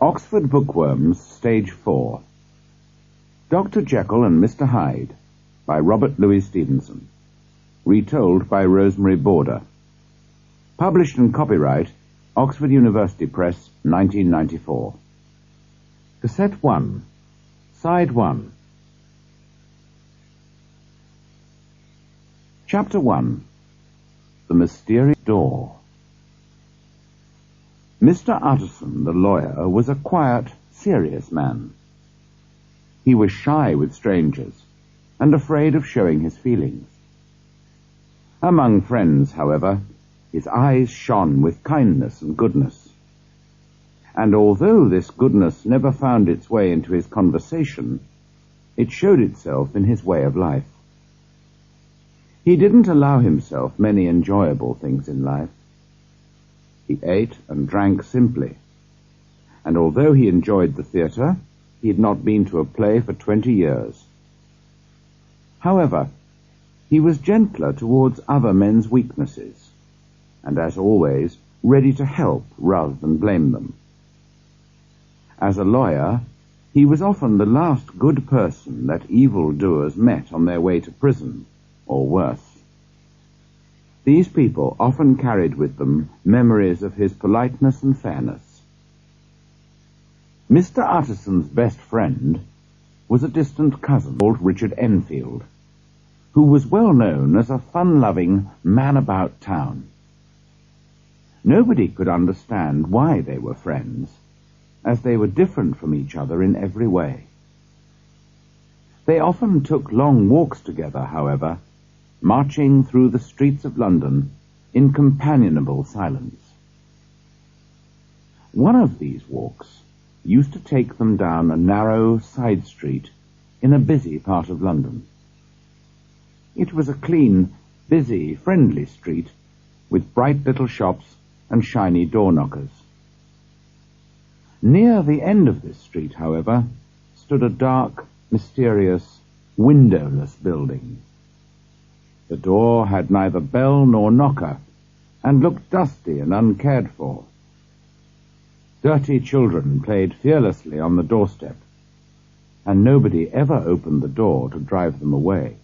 Oxford Bookworms, Stage 4. Dr. Jekyll and Mr. Hyde, by Robert Louis Stevenson. Retold by Rosemary Border. Published and copyright, Oxford University Press, 1994. Cassette 1, Side 1. Chapter 1. The Mysterious Door. Mr. Utterson, the lawyer, was a quiet, serious man. He was shy with strangers, and afraid of showing his feelings. Among friends, however, his eyes shone with kindness and goodness. And although this goodness never found its way into his conversation, it showed itself in his way of life. He didn't allow himself many enjoyable things in life. He ate and drank simply, and although he enjoyed the theatre, he had not been to a play for 20 years. However, he was gentler towards other men's weaknesses, and as always, ready to help rather than blame them. As a lawyer, he was often the last good person that evil-doers met on their way to prison, or worse. These people often carried with them memories of his politeness and fairness. Mr. Utterson's best friend was a distant cousin called Richard Enfield, who was well known as a fun-loving man about town. Nobody could understand why they were friends, as they were different from each other in every way. They often took long walks together, however, marching through the streets of London in companionable silence. One of these walks used to take them down a narrow side street in a busy part of London. It was a clean, busy, friendly street with bright little shops and shiny door-knockers. Near the end of this street, however, stood a dark, mysterious, windowless building. The door had neither bell nor knocker, and looked dusty and uncared for. Dirty children played fearlessly on the doorstep, and nobody ever opened the door to drive them away.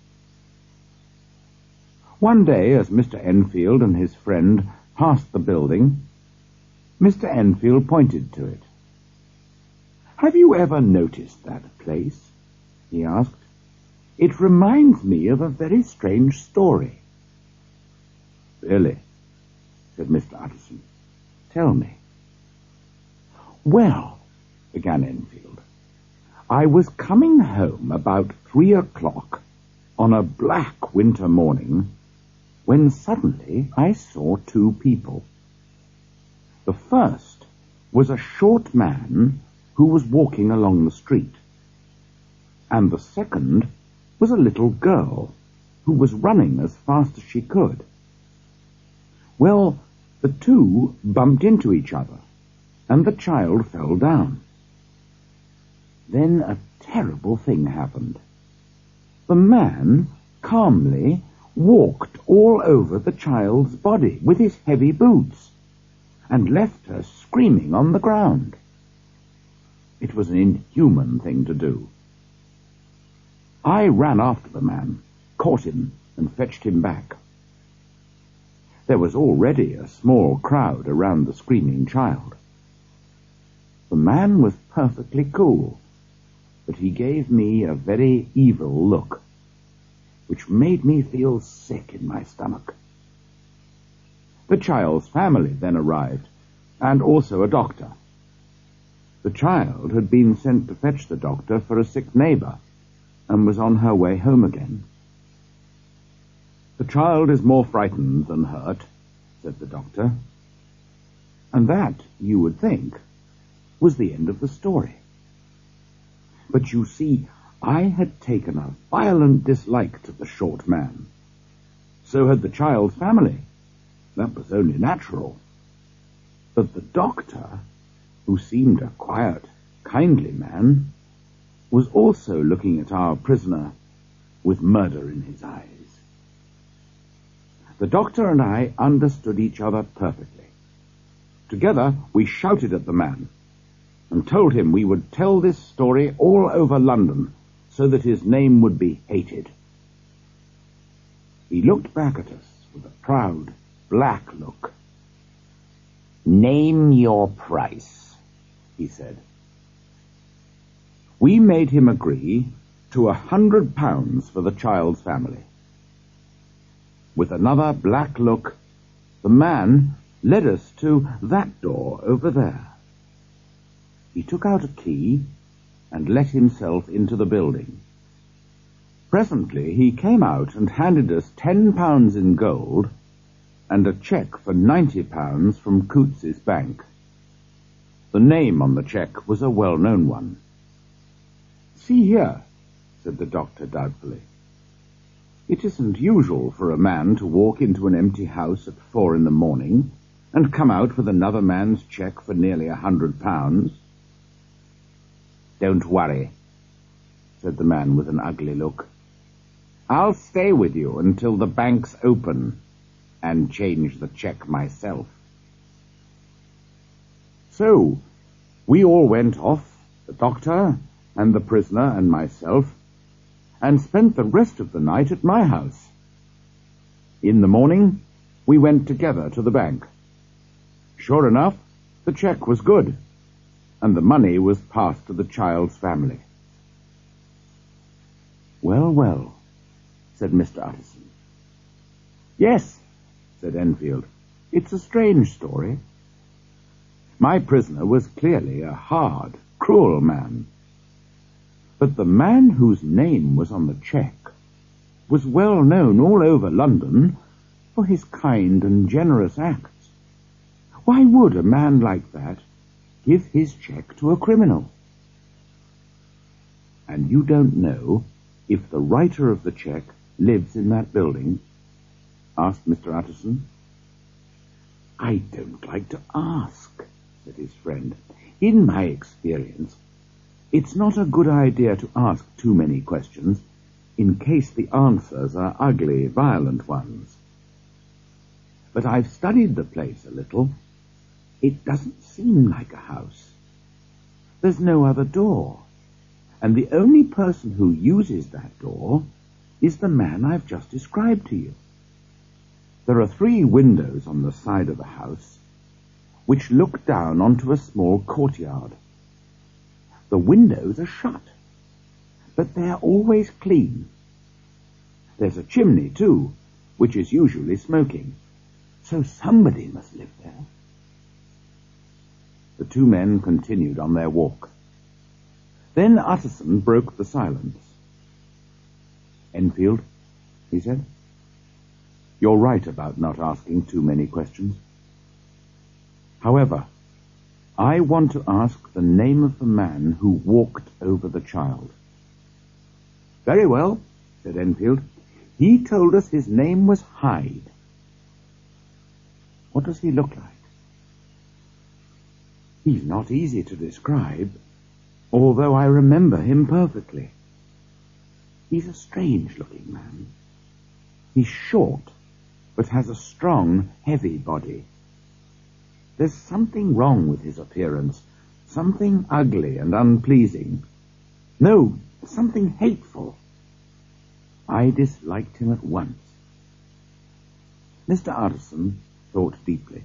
One day, as Mr. Enfield and his friend passed the building, Mr. Enfield pointed to it. "Have you ever noticed that place?" he asked. "It reminds me of a very strange story." "Really?" said Mr. Utterson. "Tell me." "Well," began Enfield, "I was coming home about 3 o'clock on a black winter morning when suddenly I saw two people. The first was a short man who was walking along the street, and the second was a little girl who was running as fast as she could. Well, the two bumped into each other, and the child fell down. Then a terrible thing happened. The man calmly walked all over the child's body with his heavy boots, and left her screaming on the ground. It was an inhuman thing to do. I ran after the man, caught him, and fetched him back. There was already a small crowd around the screaming child. The man was perfectly cool, but he gave me a very evil look, which made me feel sick in my stomach. The child's family then arrived, and also a doctor. The child had been sent to fetch the doctor for a sick neighbor, and was on her way home again. "The child is more frightened than hurt," said the doctor. And that, you would think, was the end of the story. But you see, I had taken a violent dislike to the short man. So had the child's family. That was only natural. But the doctor, who seemed a quiet, kindly man, was also looking at our prisoner with murder in his eyes. The doctor and I understood each other perfectly. Together we shouted at the man, and told him we would tell this story all over London so that his name would be hated. He looked back at us with a proud, black look. "Name your price," he said. We made him agree to £100 for the child's family. With another black look, the man led us to that door over there. He took out a key and let himself into the building. Presently he came out and handed us £10 in gold and a cheque for £90 from Coutts's bank. The name on the cheque was a well-known one. "See here," said the doctor doubtfully. "It isn't usual for a man to walk into an empty house at 4 in the morning and come out with another man's cheque for nearly £100. "Don't worry," said the man with an ugly look. "I'll stay with you until the bank's open and change the cheque myself." So we all went off, the doctor and the prisoner and myself, and spent the rest of the night at my house. In the morning, we went together to the bank. Sure enough, the cheque was good, and the money was passed to the child's family. "Well, well," said Mr. Utterson. "Yes," said Enfield, "it's a strange story. My prisoner was clearly a hard, cruel man. But the man whose name was on the cheque was well known all over London for his kind and generous acts. Why would a man like that give his cheque to a criminal?" "And you don't know if the writer of the cheque lives in that building?" asked Mr. Utterson. "I don't like to ask," said his friend. "In my experience, it's not a good idea to ask too many questions in case the answers are ugly, violent ones. But I've studied the place a little. It doesn't seem like a house. There's no other door, and the only person who uses that door is the man I've just described to you. There are 3 windows on the side of the house which look down onto a small courtyard. The windows are shut, but they're always clean. There's a chimney, too, which is usually smoking, so somebody must live there." The 2 men continued on their walk. Then Utterson broke the silence. "Enfield," he said, "you're right about not asking too many questions. However, I want to ask the name of the man who walked over the child." "Very well," said Enfield. "He told us his name was Hyde." "What does he look like?" "He's not easy to describe, although I remember him perfectly. He's a strange-looking man. He's short, but has a strong, heavy body. There's something wrong with his appearance, something ugly and unpleasing. No, something hateful. I disliked him at once." Mr. Utterson thought deeply.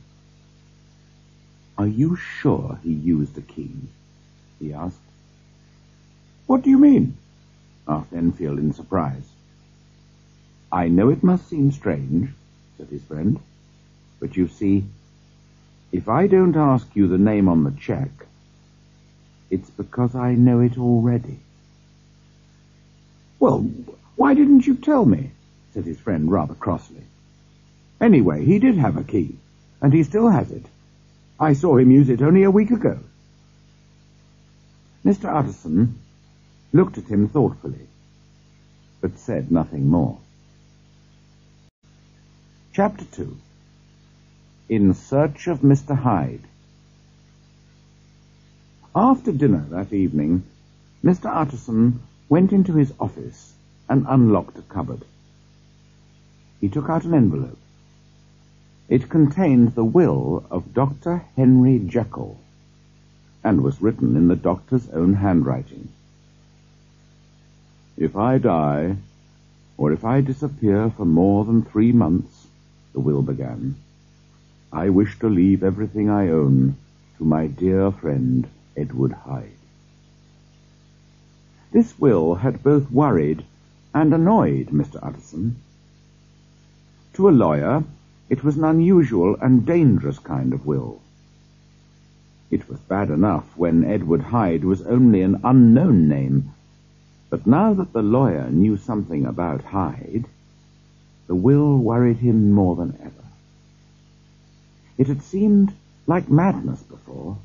"Are you sure he used a key?" he asked. "What do you mean?" asked Enfield in surprise. "I know it must seem strange," said his friend, "but you see, if I don't ask you the name on the cheque, it's because I know it already." "Well, why didn't you tell me?" said his friend rather crossly. "Anyway, he did have a key, and he still has it. I saw him use it only a week ago." Mr. Utterson looked at him thoughtfully, but said nothing more. Chapter 2. In Search of Mr. Hyde. After dinner that evening, Mr. Utterson went into his office and unlocked a cupboard. He took out an envelope. It contained the will of Dr. Henry Jekyll, and was written in the doctor's own handwriting. "If I die, or if I disappear for more than 3 months," the will began, "I wish to leave everything I own to my dear friend Edward Hyde." This will had both worried and annoyed Mr. Utterson. To a lawyer, it was an unusual and dangerous kind of will. It was bad enough when Edward Hyde was only an unknown name, but now that the lawyer knew something about Hyde, the will worried him more than ever. It had seemed like madness before.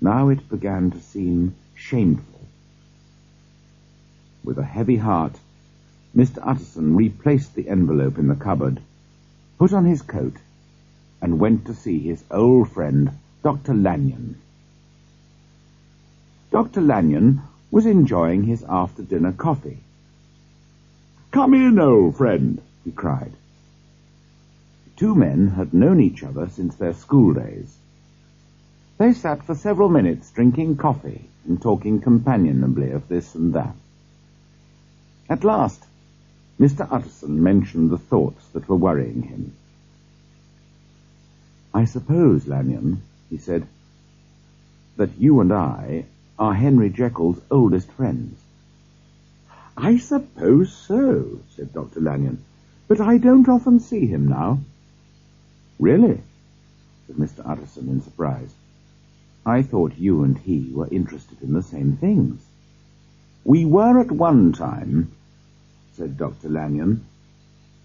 Now it began to seem shameful. With a heavy heart, Mr. Utterson replaced the envelope in the cupboard, put on his coat, and went to see his old friend, Dr. Lanyon. Dr. Lanyon was enjoying his after-dinner coffee. "Come in, old friend," he cried. The two men had known each other since their school days. They sat for several minutes drinking coffee and talking companionably of this and that. At last, Mr. Utterson mentioned the thoughts that were worrying him. "I suppose, Lanyon," he said, "that you and I are Henry Jekyll's oldest friends." "I suppose so," said Dr. Lanyon, "but I don't often see him now." "Really?" said Mr. Utterson in surprise. "I thought you and he were interested in the same things." "We were at one time," said Dr. Lanyon,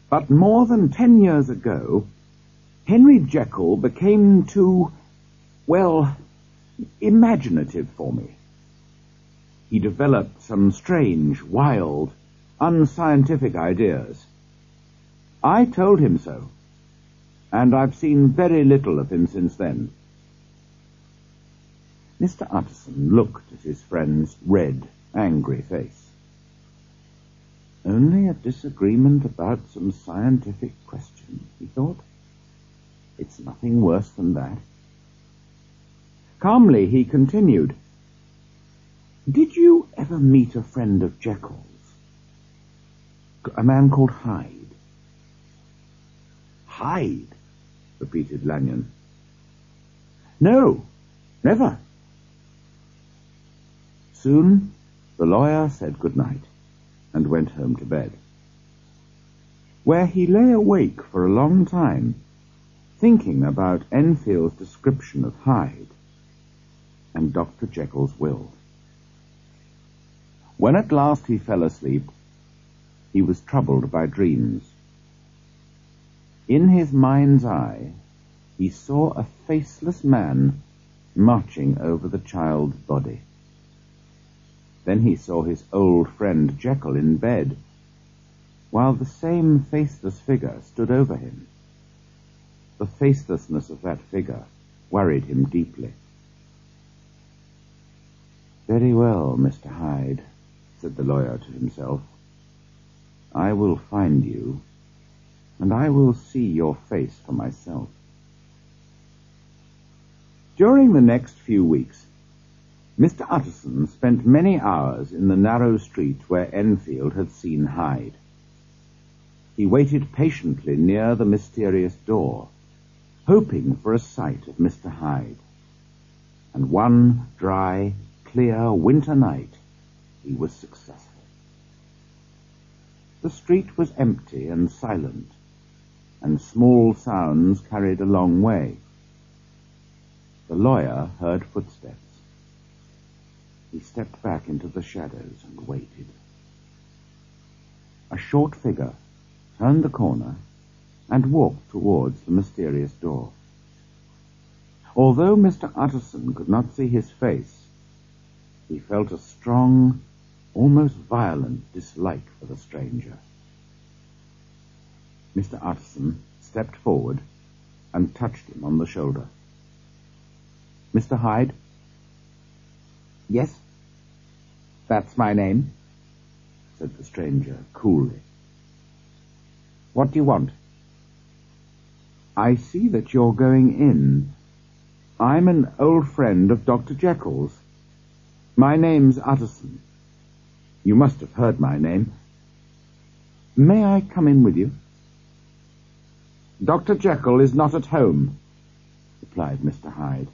"but more than 10 years ago, Henry Jekyll became too, well, imaginative for me. He developed some strange, wild, unscientific ideas. I told him so, and I've seen very little of him since then." Mr. Utterson looked at his friend's red, angry face. "Only a disagreement about some scientific question," he thought. "It's nothing worse than that." Calmly he continued, "Did you ever meet a friend of Jekyll's? A man called Hyde?" "Hyde?" repeated Lanyon. "No, never." Soon the lawyer said good night and went home to bed, where he lay awake for a long time, thinking about Enfield's description of Hyde and Dr. Jekyll's will. When at last he fell asleep, he was troubled by dreams. In his mind's eye, he saw a faceless man marching over the child's body. Then he saw his old friend Jekyll in bed, while the same faceless figure stood over him. The facelessness of that figure worried him deeply. "Very well, Mr. Hyde," said the lawyer to himself. "I will find you, and I will see your face for myself." During the next few weeks, Mr. Utterson spent many hours in the narrow street where Enfield had seen Hyde. He waited patiently near the mysterious door, hoping for a sight of Mr. Hyde. And one dry, clear winter night, he was successful. The street was empty and silent, and small sounds carried a long way. The lawyer heard footsteps. He stepped back into the shadows and waited. A short figure turned the corner and walked towards the mysterious door. Although Mr. Utterson could not see his face, he felt a strong, almost violent dislike for the stranger. Mr. Utterson stepped forward and touched him on the shoulder. "Mr. Hyde?" "Yes, that's my name," said the stranger coolly. "What do you want?" "I see that you're going in. I'm an old friend of Dr. Jekyll's. My name's Utterson. You must have heard my name. May I come in with you?" "Dr. Jekyll is not at home," replied Mr. Hyde.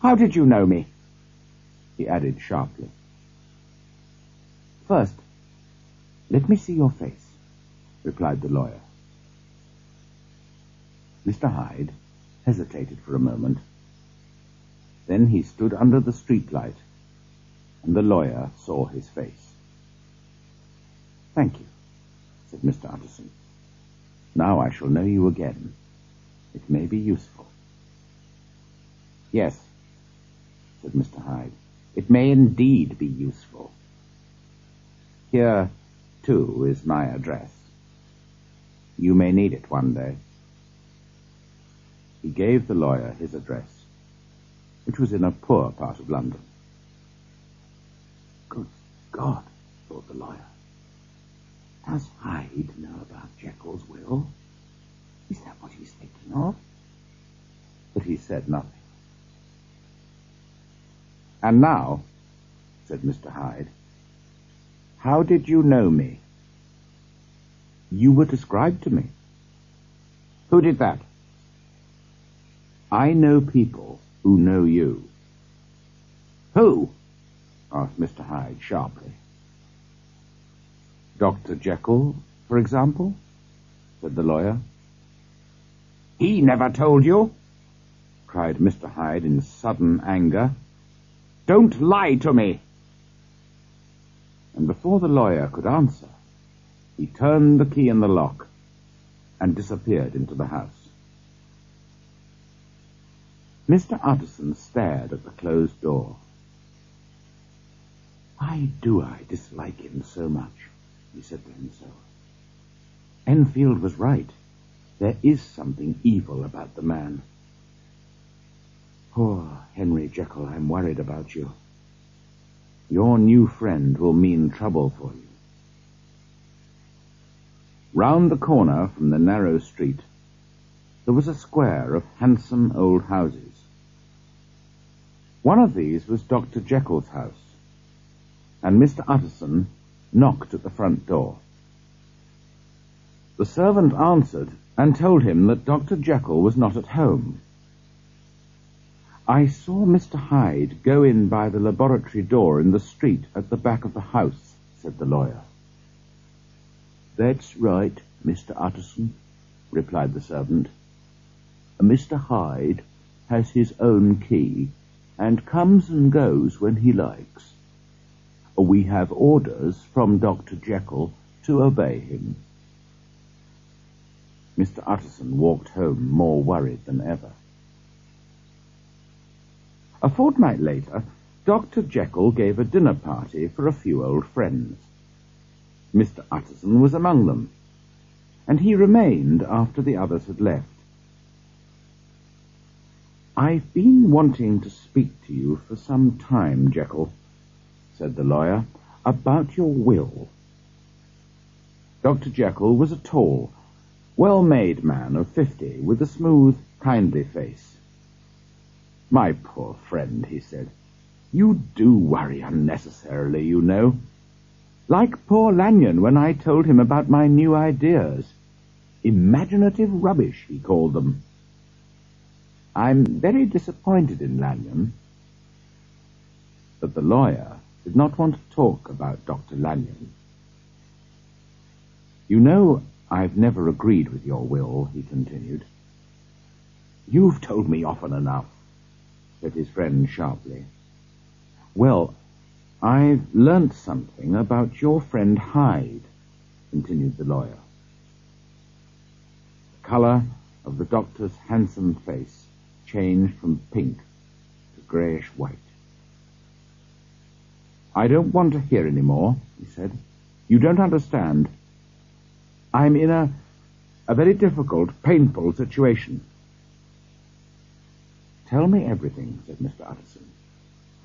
"How did you know me?" he added sharply. "First, let me see your face," replied the lawyer. Mr. Hyde hesitated for a moment. Then he stood under the streetlight, and the lawyer saw his face. "Thank you," said Mr. Utterson. "Now I shall know you again. It may be useful." "Yes," said Mr. Hyde, "it may indeed be useful. Here, too, is my address. You may need it one day." He gave the lawyer his address, which was in a poor part of London. "Good God," thought the lawyer. "Does Hyde know about Jekyll's will? Is that what he's thinking of?" But he said nothing. "And now," said Mr. Hyde, "how did you know me?" "You were described to me." "Who did that?" "I know people who know you." "Who?" asked Mr. Hyde sharply. "Dr. Jekyll, for example," said the lawyer. "He never told you!" cried Mr. Hyde in sudden anger. "Don't lie to me!" And before the lawyer could answer, he turned the key in the lock and disappeared into the house. Mr. Utterson stared at the closed door. "Why do I dislike him so much?" he said to himself. "Enfield was right. There is something evil about the man. Poor Henry Jekyll, I'm worried about you. Your new friend will mean trouble for you." Round the corner from the narrow street, there was a square of handsome old houses. One of these was Dr. Jekyll's house, and Mr. Utterson knocked at the front door. The servant answered and told him that Dr. Jekyll was not at home. "I saw Mr. Hyde go in by the laboratory door in the street at the back of the house," said the lawyer. "That's right, Mr. Utterson," replied the servant. "Mr. Hyde has his own key and comes and goes when he likes. We have orders from Dr. Jekyll to obey him." Mr. Utterson walked home more worried than ever. A fortnight later, Dr. Jekyll gave a dinner party for a few old friends. Mr. Utterson was among them, and he remained after the others had left. "I've been wanting to speak to you for some time, Jekyll," said the lawyer, "about your will." Dr. Jekyll was a tall, well-made man of 50, with a smooth, kindly face. "My poor friend," he said, "you do worry unnecessarily, you know. Like poor Lanyon when I told him about my new ideas. Imaginative rubbish, he called them. I'm very disappointed in Lanyon." But the lawyer did not want to talk about Dr. Lanyon. "You know, I've never agreed with your will," he continued. "You've told me often enough," said his friend sharply. "Well, I've learnt something about your friend Hyde," continued the lawyer. The colour of the doctor's handsome face changed from pink to greyish-white. "I don't want to hear any more," he said. "You don't understand. I'm in a very difficult, painful situation." "Tell me everything," said Mr. Utterson,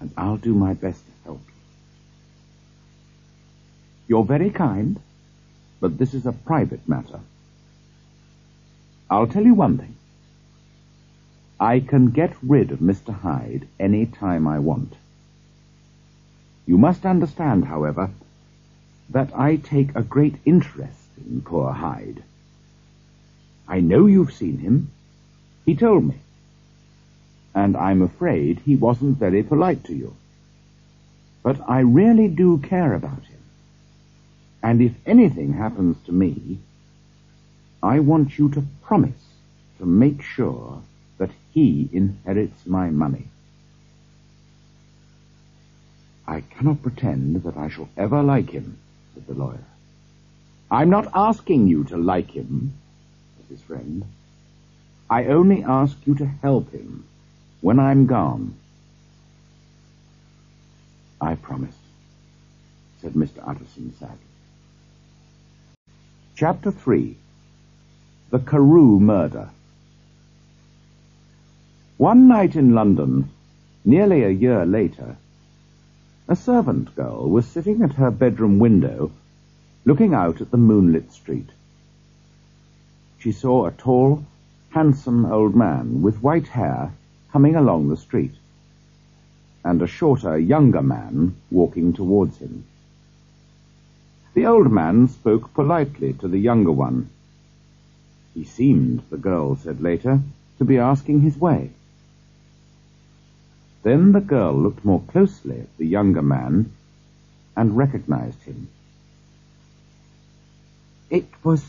"and I'll do my best to help you." "You're very kind, but this is a private matter. I'll tell you one thing. I can get rid of Mr. Hyde any time I want. You must understand, however, that I take a great interest in poor Hyde. I know you've seen him. He told me. And I'm afraid he wasn't very polite to you. But I really do care about him. And if anything happens to me, I want you to promise to make sure that he inherits my money. I cannot pretend that I shall ever like him, said the lawyer. I'm not asking you to like him, said his friend. I only ask you to help him when I'm gone. I promise, said Mr. Utterson sadly. Chapter 3. The Carew Murder. One night in London, nearly a year later, a servant girl was sitting at her bedroom window, looking out at the moonlit street. She saw a tall, handsome old man with white hair coming along the street, and a shorter, younger man walking towards him. The old man spoke politely to the younger one. He seemed, the girl said later, to be asking his way. Then the girl looked more closely at the younger man and recognized him. It was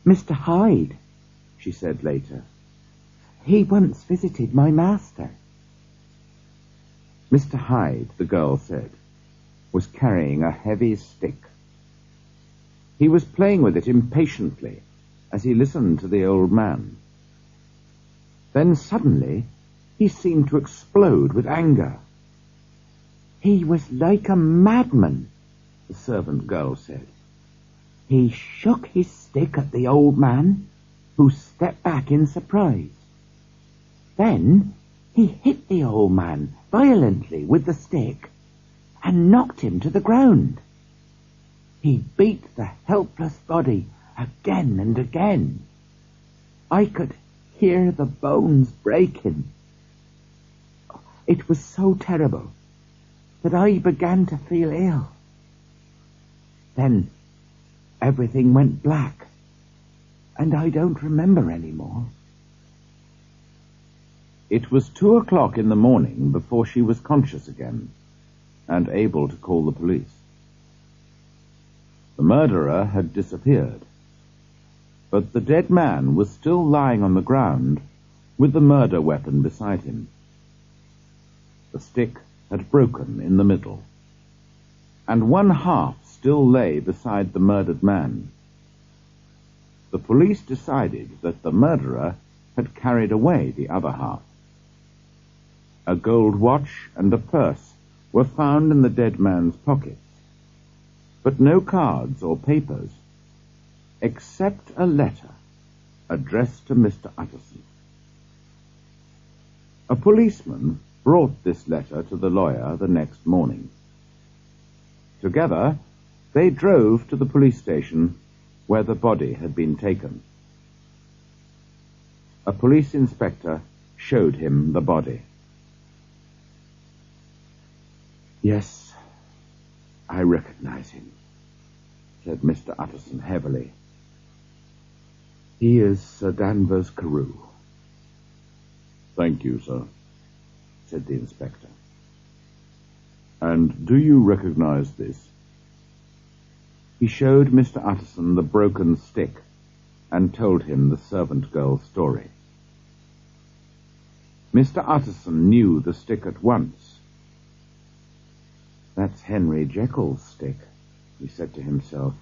Mr. Hyde, she said later. He once visited my master. Mr. Hyde, the girl said, was carrying a heavy stick. He was playing with it impatiently as he listened to the old man. Then suddenly he seemed to explode with anger. He was like a madman, the servant girl said. He shook his stick at the old man, who stepped back in surprise. Then he hit the old man violently with the stick and knocked him to the ground. He beat the helpless body again and again. I could hear the bones breaking. It was so terrible that I began to feel ill. Then everything went black, and I don't remember anymore. It was 2 o'clock in the morning before she was conscious again and able to call the police. The murderer had disappeared, but the dead man was still lying on the ground with the murder weapon beside him. The stick had broken in the middle, and one half still lay beside the murdered man. The police decided that the murderer had carried away the other half. A gold watch and a purse were found in the dead man's pockets, but no cards or papers, except a letter addressed to Mr. Utterson. A policeman brought this letter to the lawyer the next morning. Together, they drove to the police station where the body had been taken. A police inspector showed him the body. Yes, I recognize him, said Mr. Utterson heavily. He is Sir Danvers Carew. Thank you, sir, said the inspector. And do you recognize this? He showed Mr. Utterson the broken stick and told him the servant girl's story. Mr. Utterson knew the stick at once. That's Henry Jekyll's stick, he said to himself.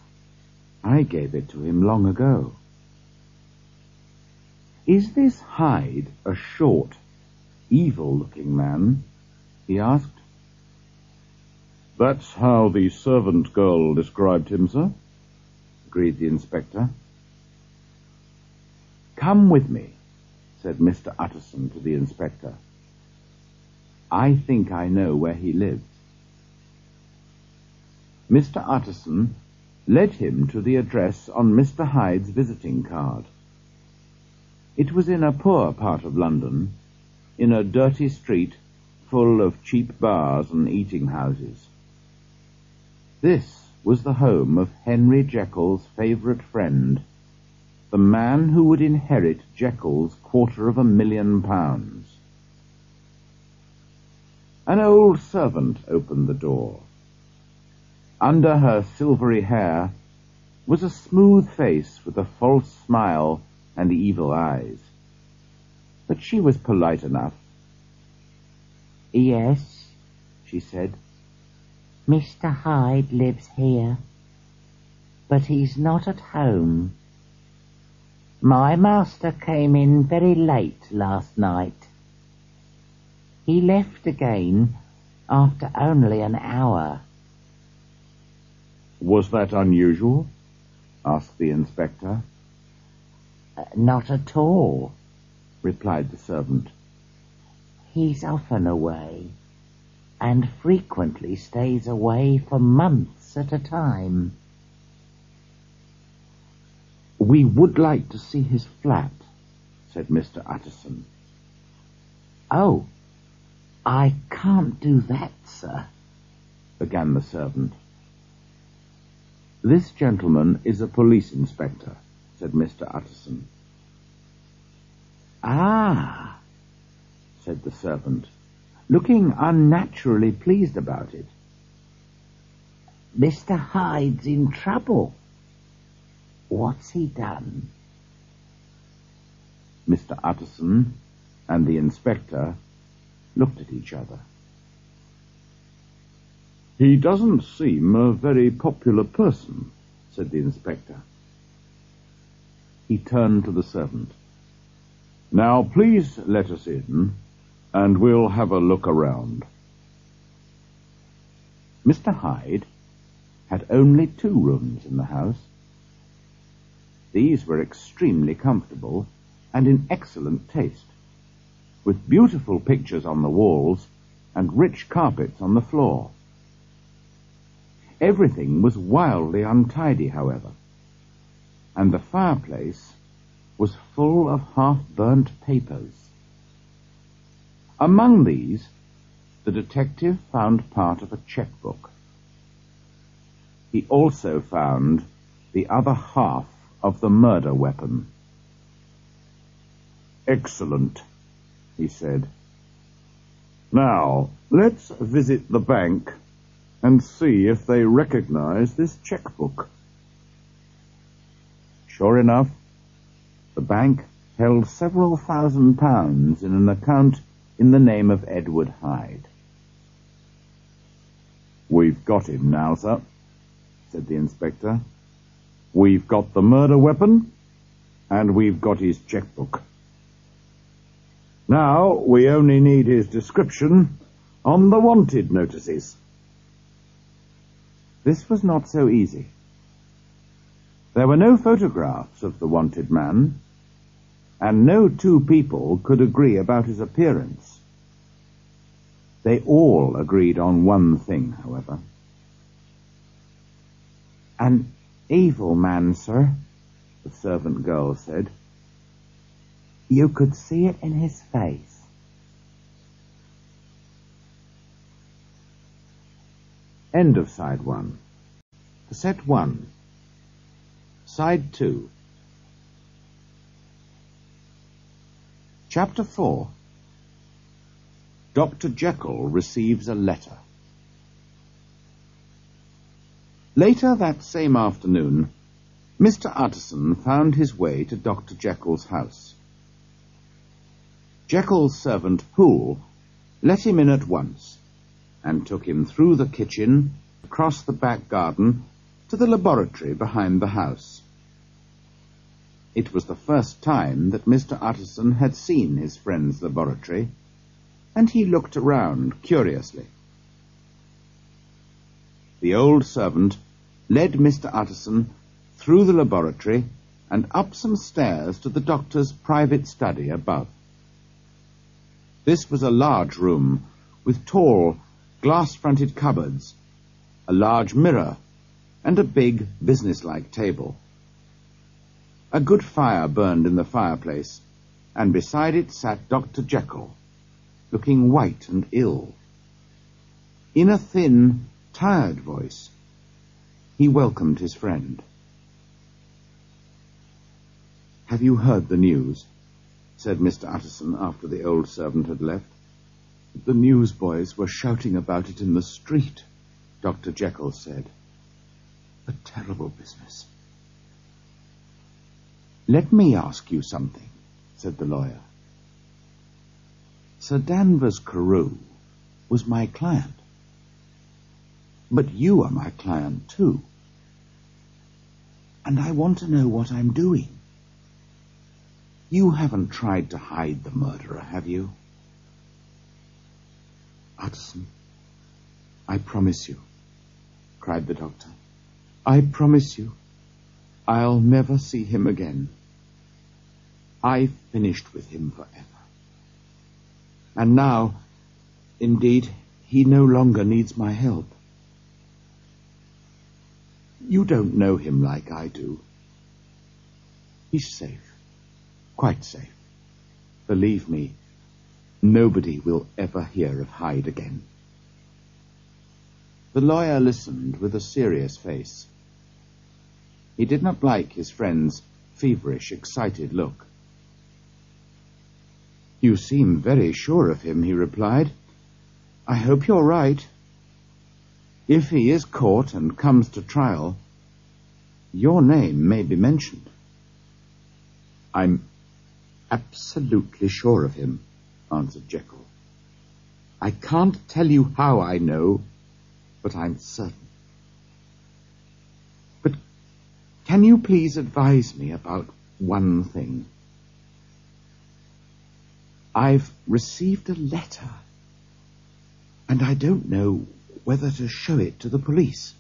I gave it to him long ago. Is this Hyde a short, evil-looking man? He asked. That's how the servant girl described him, sir, agreed the inspector. Come with me, said Mr. Utterson to the inspector. I think I know where he lives. Mr. Utterson led him to the address on Mr. Hyde's visiting card. It was in a poor part of London, in a dirty street full of cheap bars and eating houses. This was the home of Henry Jekyll's favourite friend, the man who would inherit Jekyll's £250,000. An old servant opened the door. Under her silvery hair was a smooth face with a false smile and evil eyes. But she was polite enough. "Yes," she said, "Mr. Hyde lives here, but he's not at home. My master came in very late last night. He left again after only an hour." "Was that unusual?" asked the inspector. "Not at all," replied the servant. "He's often away, and frequently stays away for months at a time." "We would like to see his flat," said Mr. Utterson. "Oh, I can't do that, sir," began the servant. "This gentleman is a police inspector," said Mr. Utterson. "Ah," said the servant, looking unnaturally pleased about it. "Mr. Hyde's in trouble. What's he done?" Mr. Utterson and the inspector looked at each other. "He doesn't seem a very popular person," said the inspector. He turned to the servant. "Now please let us in, and we'll have a look around." Mr. Hyde had only 2 rooms in the house. These were extremely comfortable and in excellent taste, with beautiful pictures on the walls and rich carpets on the floor. Everything was wildly untidy, however, and the fireplace was full of half-burnt papers. Among these, the detective found part of a checkbook. He also found the other half of the murder weapon. "Excellent," he said. "Now, let's visit the bank and see if they recognize this checkbook." Sure enough, the bank held several £1,000s in an account in the name of Edward Hyde. "We've got him now, sir," said the inspector. "We've got the murder weapon, and we've got his checkbook. Now we only need his description on the wanted notices." This was not so easy. There were no photographs of the wanted man, and no 2 people could agree about his appearance. They all agreed on one thing, however. "An evil man, sir," the servant girl said. "You could see it in his face." End of Side 1. Cassette 1. Side 2. Chapter 4. Dr. Jekyll receives a letter. Later that same afternoon, Mr. Utterson found his way to Dr. Jekyll's house. Jekyll's servant, Poole, let him in at once, and took him through the kitchen, across the back garden, to the laboratory behind the house. It was the first time that Mr. Utterson had seen his friend's laboratory, and he looked around curiously. The old servant led Mr. Utterson through the laboratory and up some stairs to the doctor's private study above. This was a large room with tall, glass-fronted cupboards, a large mirror, and a big, businesslike table. A good fire burned in the fireplace, and beside it sat Dr. Jekyll, looking white and ill. In a thin, tired voice, he welcomed his friend. "Have you heard the news?" said Mr. Utterson after the old servant had left. "The newsboys were shouting about it in the street," Dr. Jekyll said. "A terrible business." "Let me ask you something," said the lawyer. "Sir Danvers Carew was my client. But you are my client too. And I want to know what I'm doing. You haven't tried to hide the murderer, have you?" "Utterson, I promise you," cried the doctor. "I promise you I'll never see him again. I've finished with him forever. And now, indeed, he no longer needs my help. You don't know him like I do. He's safe, quite safe. Believe me, nobody will ever hear of Hyde again." The lawyer listened with a serious face. He did not like his friend's feverish, excited look. "You seem very sure of him," he replied. "I hope you're right. If he is caught and comes to trial, your name may be mentioned." "I'm absolutely sure of him," answered Jekyll. "I can't tell you how I know, but I'm certain. But can you please advise me about one thing? I've received a letter, and I don't know whether to show it to the police.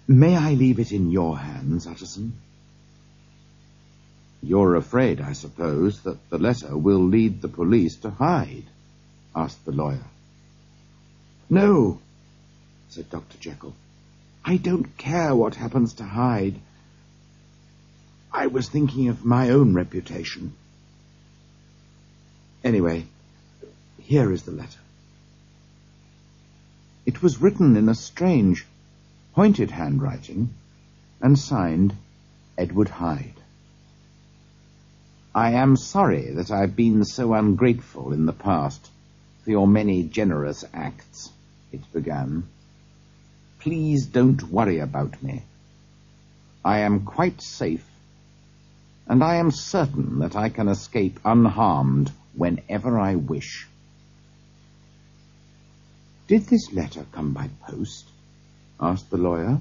May I leave it in your hands, Utterson?" "You're afraid, I suppose, that the letter will lead the police to Hyde?" asked the lawyer. "No," said Dr. Jekyll. "I don't care what happens to Hyde. I was thinking of my own reputation. Anyway, here is the letter." It was written in a strange, pointed handwriting and signed Edward Hyde. "I am sorry that I've been so ungrateful in the past for your many generous acts," it began. "Please don't worry about me. I am quite safe, and I am certain that I can escape unharmed whenever I wish." "Did this letter come by post?" asked the lawyer.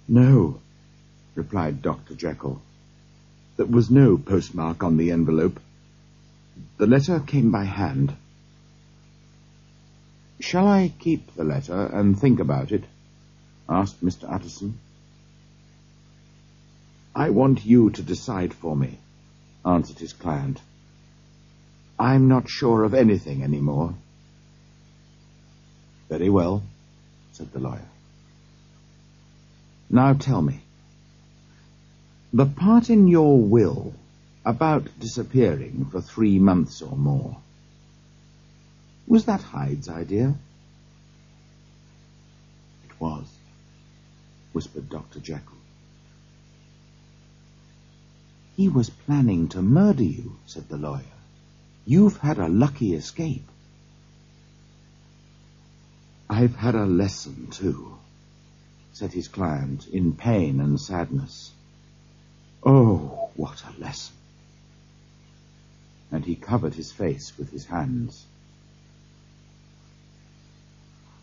"No," replied Dr. Jekyll. "There was no postmark on the envelope. The letter came by hand." "Shall I keep the letter and think about it?" asked Mr. Utterson. "I want you to decide for me," answered his client. "I'm not sure of anything any more." "Very well," said the lawyer. "Now tell me, the part in your will about disappearing for 3 months or more, was that Hyde's idea?" "It was," whispered Dr. Jekyll. "He was planning to murder you," said the lawyer. "You've had a lucky escape." "I've had a lesson, too," said his client in pain and sadness. "Oh, what a lesson!" And he covered his face with his hands.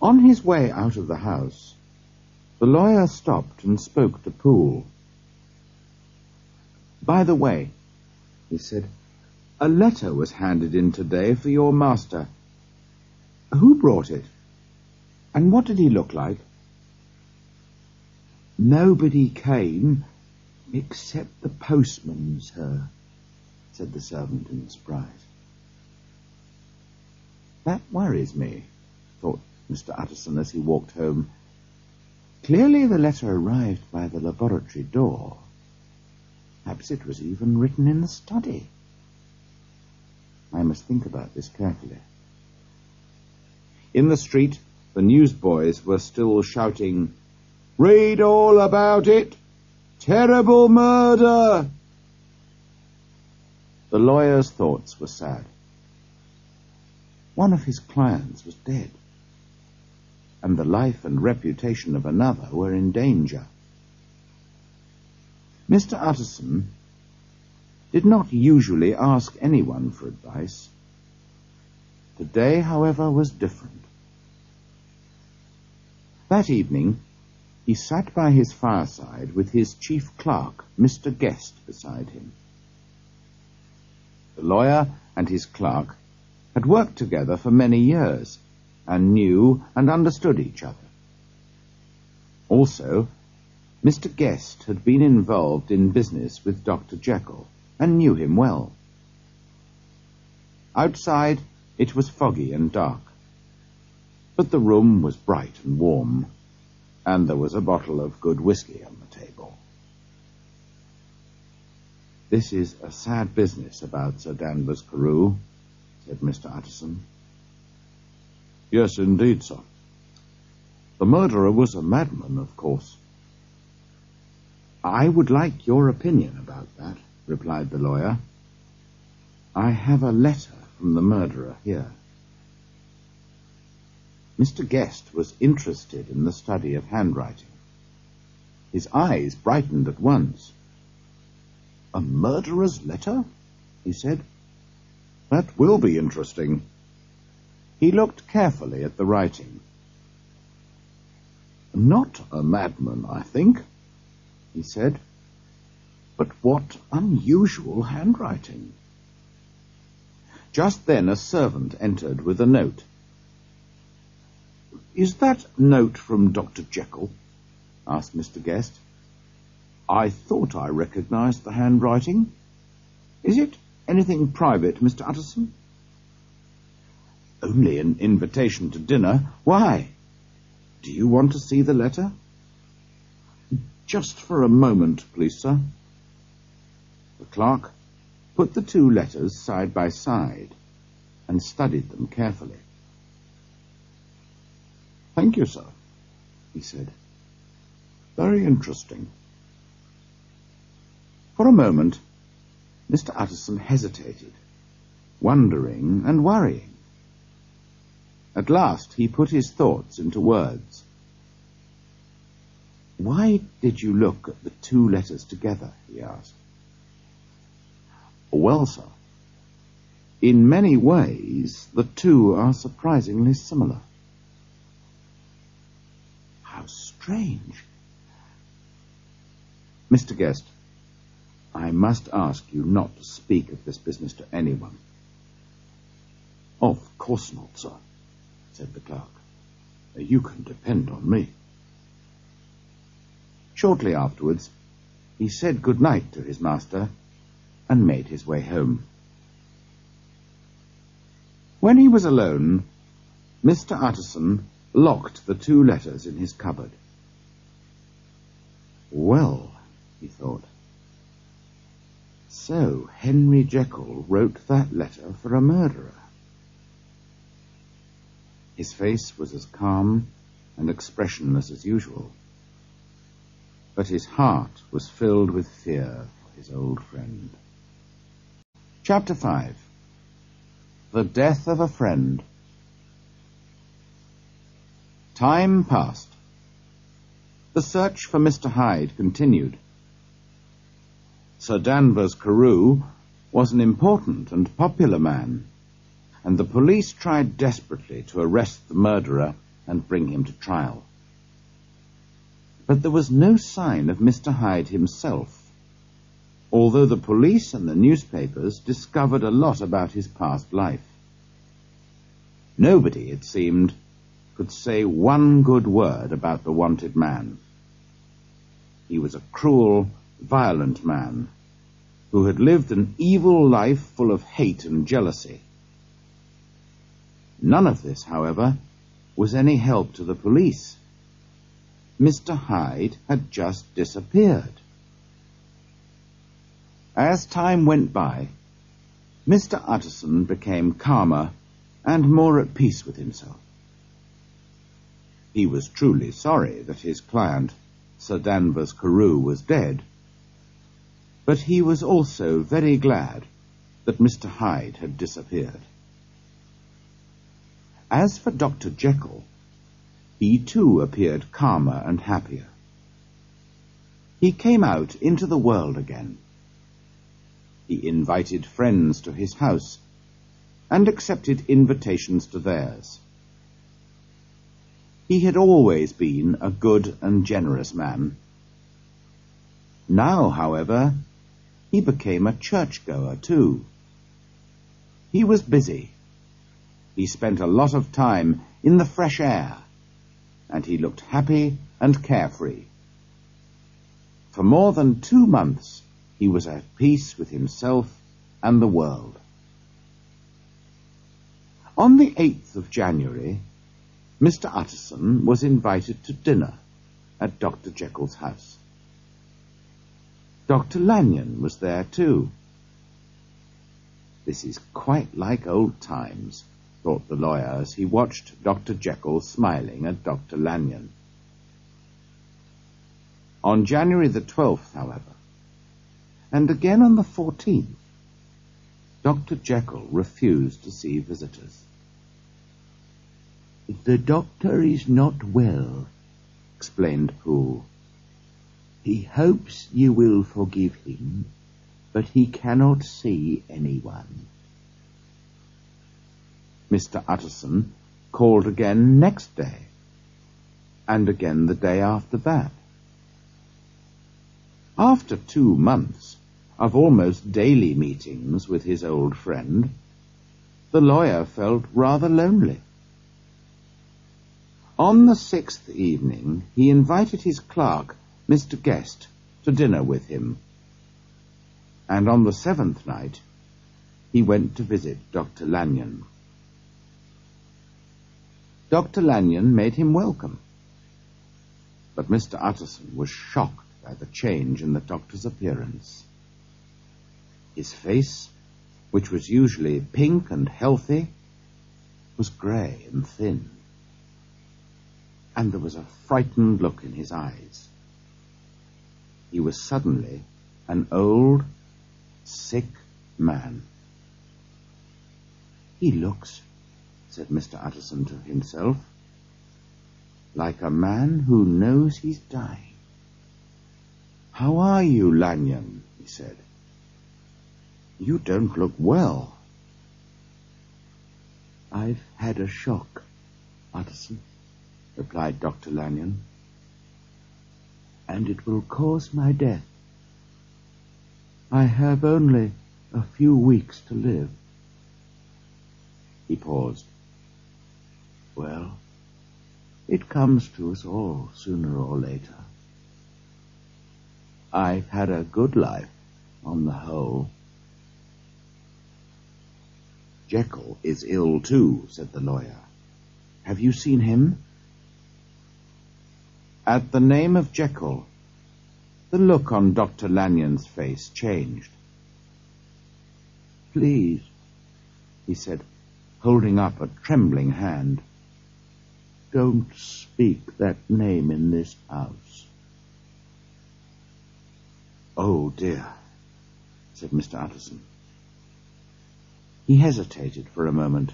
On his way out of the house, the lawyer stopped and spoke to Poole. "By the way," he said, "a letter was handed in today for your master. Who brought it? And what did he look like?" "Nobody came except the postman, sir," said the servant in surprise. "That worries me," thought Mr. Utterson as he walked home. "Clearly the letter arrived by the laboratory door. Perhaps it was even written in the study. I must think about this carefully. In the street, the newsboys were still shouting, "Read all about it! Terrible murder!" The lawyer's thoughts were sad. One of his clients was dead, and the life and reputation of another were in danger. Mr. Utterson did not usually ask anyone for advice. Today, however, was different. That evening, he sat by his fireside with his chief clerk, Mr. Guest, beside him. The lawyer and his clerk had worked together for many years and knew and understood each other. Also, Mr. Guest had been involved in business with Dr. Jekyll and knew him well. Outside, it was foggy and dark, but the room was bright and warm, and there was a bottle of good whiskey on the table. "This is a sad business about Sir Danvers Carew," said Mr. Utterson. "Yes, indeed, sir. The murderer was a madman, of course." "I would like your opinion about that," replied the lawyer. "I have a letter from the murderer here." Mr. Guest was interested in the study of handwriting. His eyes brightened at once. "A murderer's letter?" he said. "That will be interesting." He looked carefully at the writing. "Not a madman, I think," he said. "But what unusual handwriting." Just then a servant entered with a note. "Is that note from Dr. Jekyll?" asked Mr. Guest. "I thought I recognized the handwriting. Is it anything private, Mr. Utterson?" "Only an invitation to dinner. Why? Do you want to see the letter?" "Just for a moment, please, sir." The clerk put the two letters side by side and studied them carefully. "Thank you, sir," he said. "Very interesting." For a moment, Mr. Utterson hesitated, wondering and worrying. At last he put his thoughts into words. "Why did you look at the two letters together?" he asked. "Well, sir, in many ways the two are surprisingly similar." "How strange." "Mr. Guest, I must ask you not to speak of this business to anyone." "Of course not, sir," said the clerk. "You can depend on me." Shortly afterwards, he said good night to his master and made his way home. When he was alone, Mr. Utterson locked the two letters in his cupboard. "Well," he thought, "so Henry Jekyll wrote that letter for a murderer." His face was as calm and expressionless as usual, but his heart was filled with fear for his old friend. Chapter 5. The Death of a Friend. Time passed. The search for Mr. Hyde continued. Sir Danvers Carew was an important and popular man, and the police tried desperately to arrest the murderer and bring him to trial. But there was no sign of Mr. Hyde himself, although the police and the newspapers discovered a lot about his past life. Nobody, it seemed, could say one good word about the wanted man. He was a cruel, violent man who had lived an evil life full of hate and jealousy. None of this, however, was any help to the police. Mr. Hyde had just disappeared. As time went by, Mr. Utterson became calmer and more at peace with himself. He was truly sorry that his client, Sir Danvers Carew, was dead, but he was also very glad that Mr. Hyde had disappeared. As for Dr. Jekyll, he too appeared calmer and happier. He came out into the world again. He invited friends to his house and accepted invitations to theirs. He had always been a good and generous man. Now, however, he became a churchgoer too. He was busy. He spent a lot of time in the fresh air, and he looked happy and carefree. For more than 2 months, he was at peace with himself and the world. On the 8th of January, Mr. Utterson was invited to dinner at Dr. Jekyll's house. Dr. Lanyon was there too. This is quite like old times, thought the lawyer as he watched Dr. Jekyll smiling at Dr. Lanyon. On January the 12th, however, and again on the 14th, Dr. Jekyll refused to see visitors. "The doctor is not well," explained Poole. "He hopes you will forgive him, but he cannot see anyone." Mr. Utterson called again next day, and again the day after that. After 2 months of almost daily meetings with his old friend, the lawyer felt rather lonely. On the 6th evening, he invited his clerk, Mr. Guest, to dinner with him, and on the 7th night, he went to visit Dr. Lanyon. Dr. Lanyon made him welcome, but Mr. Utterson was shocked by the change in the doctor's appearance. His face, which was usually pink and healthy, was grey and thin, and there was a frightened look in his eyes. He was suddenly an old, sick man. "He looks," said Mr. Utterson to himself, "like a man who knows he's dying." "How are you, Lanyon?" he said. "You don't look well." "I've had a shock, Utterson," replied Dr. Lanyon, "and it will cause my death. I have only a few weeks to live." He paused. "Well, it comes to us all sooner or later. I've had a good life, on the whole." "Jekyll is ill too," said the lawyer. "Have you seen him?" At the name of Jekyll, the look on Dr. Lanyon's face changed. "Please," he said, holding up a trembling hand, "don't speak that name in this house." "Oh, dear," said Mr. Utterson. He hesitated for a moment.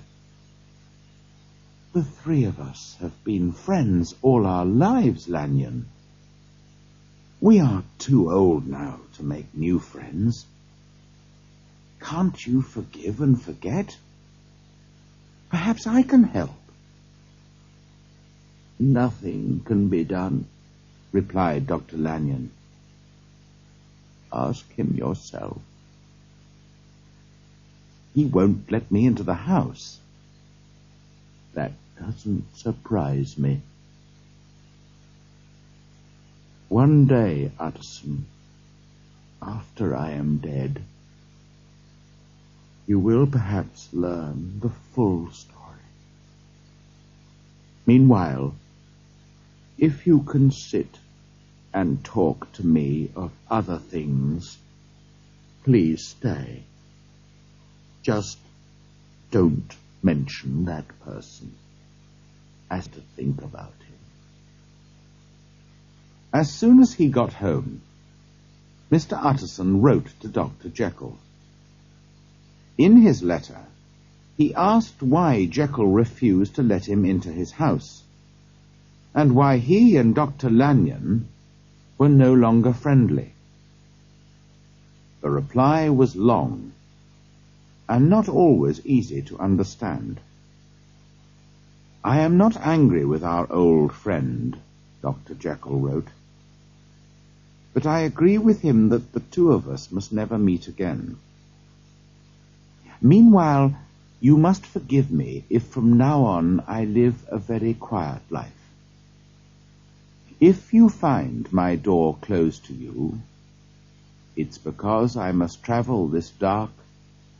"The 3 of us have been friends all our lives, Lanyon. We are too old now to make new friends. Can't you forgive and forget? Perhaps I can help." "Nothing can be done," replied Dr. Lanyon. "Ask him yourself." "He won't let me into the house." "That doesn't surprise me. One day, Utterson, after I am dead, you will perhaps learn the full story. Meanwhile, if you can sit and talk to me of other things, please stay." Just don't mention that person. As to think about him. As soon as he got home, Mr. Utterson wrote to Dr. Jekyll. In his letter, he asked why Jekyll refused to let him into his house, and why he and Dr. Lanyon were no longer friendly. The reply was long, and not always easy to understand. I am not angry with our old friend, Dr. Jekyll wrote, but I agree with him that the two of us must never meet again. Meanwhile, you must forgive me if from now on I live a very quiet life. If you find my door closed to you, it's because I must travel this dark,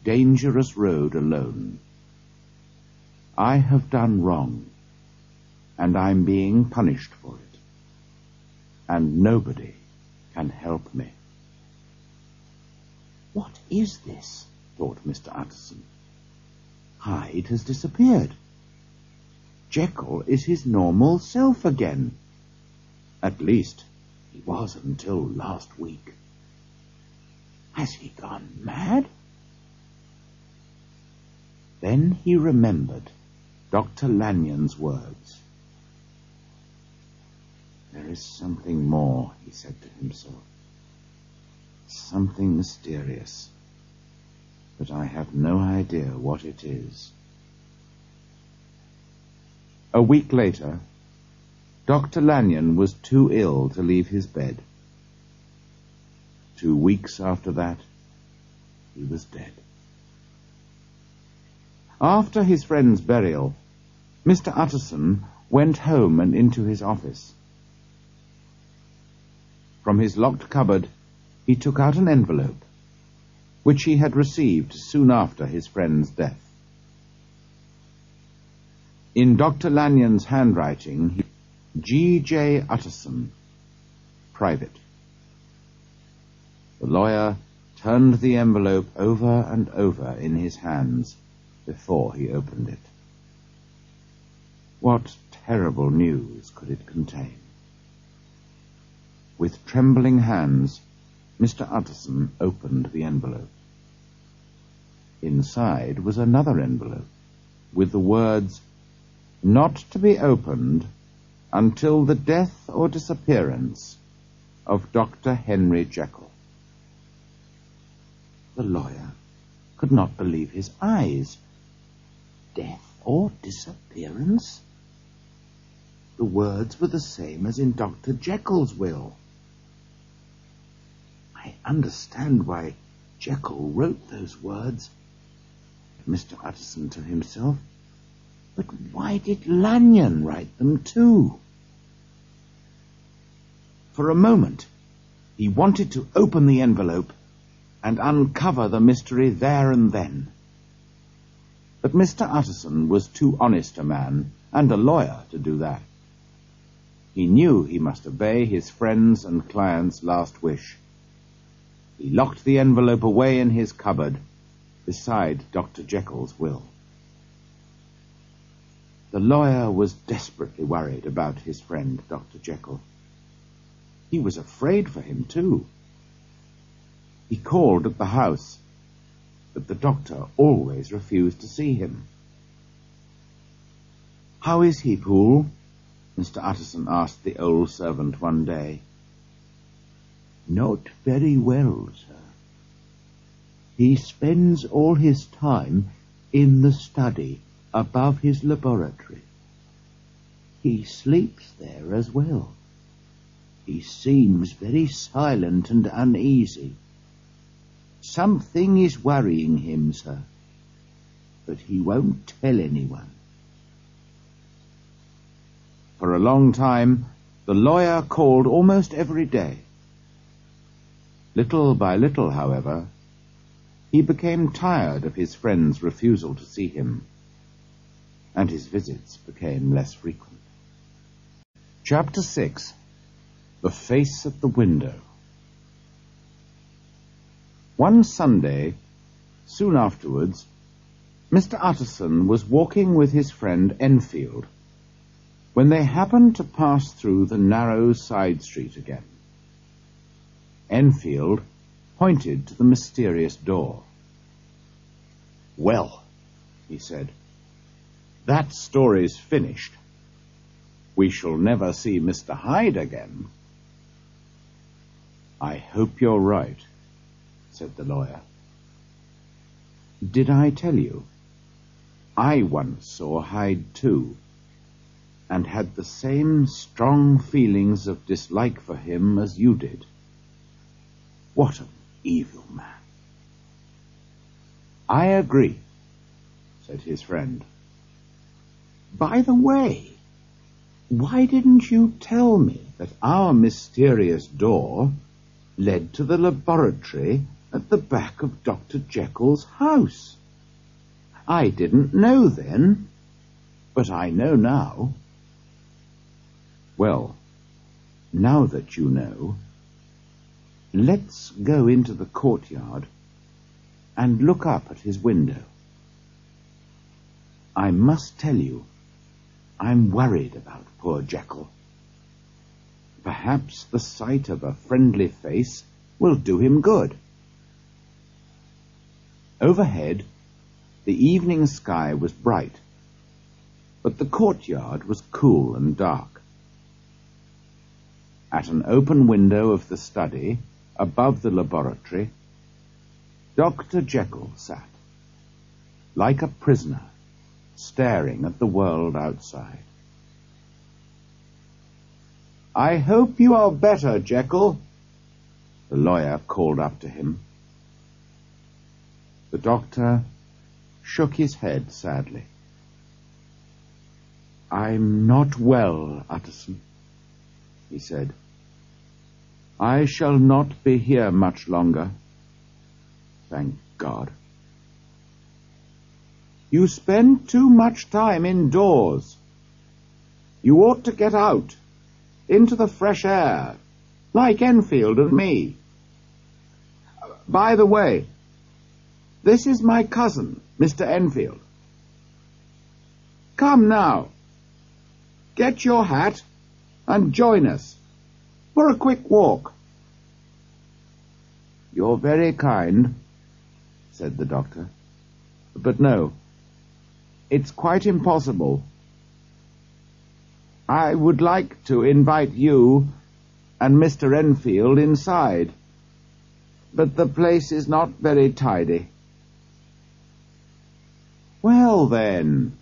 dangerous road alone. I have done wrong, and I'm being punished for it, and nobody can help me. What is this? Thought Mr. Utterson. Hyde has disappeared. Jekyll is his normal self again. At least, he was until last week. Has he gone mad? Then he remembered Dr. Lanyon's words. There is something more, he said to himself. Something mysterious, but I have no idea what it is. A week later, Dr. Lanyon was too ill to leave his bed. 2 weeks after that, he was dead. After his friend's burial, Mr. Utterson went home and into his office. From his locked cupboard, he took out an envelope, which he had received soon after his friend's death. In Dr. Lanyon's handwriting, G.J. Utterson, private. The lawyer turned the envelope over and over in his hands before he opened it. What terrible news could it contain? With trembling hands, Mr. Utterson opened the envelope. Inside was another envelope, with the words, "Not to be opened until the death or disappearance of Dr. Henry Jekyll." The lawyer could not believe his eyes. Death or disappearance? The words were the same as in Dr. Jekyll's will. I understand why Jekyll wrote those words, Mr. Utterson to himself, but why did Lanyon write them too? For a moment, he wanted to open the envelope and uncover the mystery there and then. But Mr. Utterson was too honest a man and a lawyer to do that. He knew he must obey his friend's and client's last wish. He locked the envelope away in his cupboard beside Dr. Jekyll's will. The lawyer was desperately worried about his friend, Dr. Jekyll. He was afraid for him, too. He called at the house, but the doctor always refused to see him. "How is he, Poole?" Mr. Utterson asked the old servant one day. "Not very well, sir. He spends all his time in the study above his laboratory. He sleeps there as well. He seems very silent and uneasy. Something is worrying him, sir, but he won't tell anyone." For a long time, the lawyer called almost every day. Little by little, however, he became tired of his friend's refusal to see him, and his visits became less frequent. Chapter 6. The Face at the Window. One Sunday, Soon afterwards, Mr. Utterson was walking with his friend Enfield when they happened to pass through the narrow side street again. Enfield pointed to the mysterious door. "Well," he said, "that story's finished. We shall never see Mr. Hyde again." "I hope you're right," said the lawyer. "Did I tell you? I once saw Hyde too, and had the same strong feelings of dislike for him as you did. What an evil man." "I agree," said his friend. "By the way, why didn't you tell me that our mysterious door led to the laboratory at the back of Dr. Jekyll's house? I didn't know then, but I know now." "Well, now that you know, let's go into the courtyard and look up at his window. I must tell you, I'm worried about poor Jekyll. Perhaps the sight of a friendly face will do him good." Overhead, the evening sky was bright, but the courtyard was cool and dark. At an open window of the study, above the laboratory, Dr. Jekyll sat, like a prisoner, staring at the world outside. "I hope you are better, Jekyll," the lawyer called up to him. The doctor shook his head sadly. "I'm not well, Utterson," he said. "I shall not be here much longer. Thank God." "You spend too much time indoors. You ought to get out, into the fresh air, like Enfield and me. By the way, this is my cousin, Mr. Enfield. Come now, get your hat and join us for a quick walk." "You're very kind," said the doctor, "but no, it's quite impossible. I would like to invite you and Mr. Enfield inside, but the place is not very tidy." "Well, then,"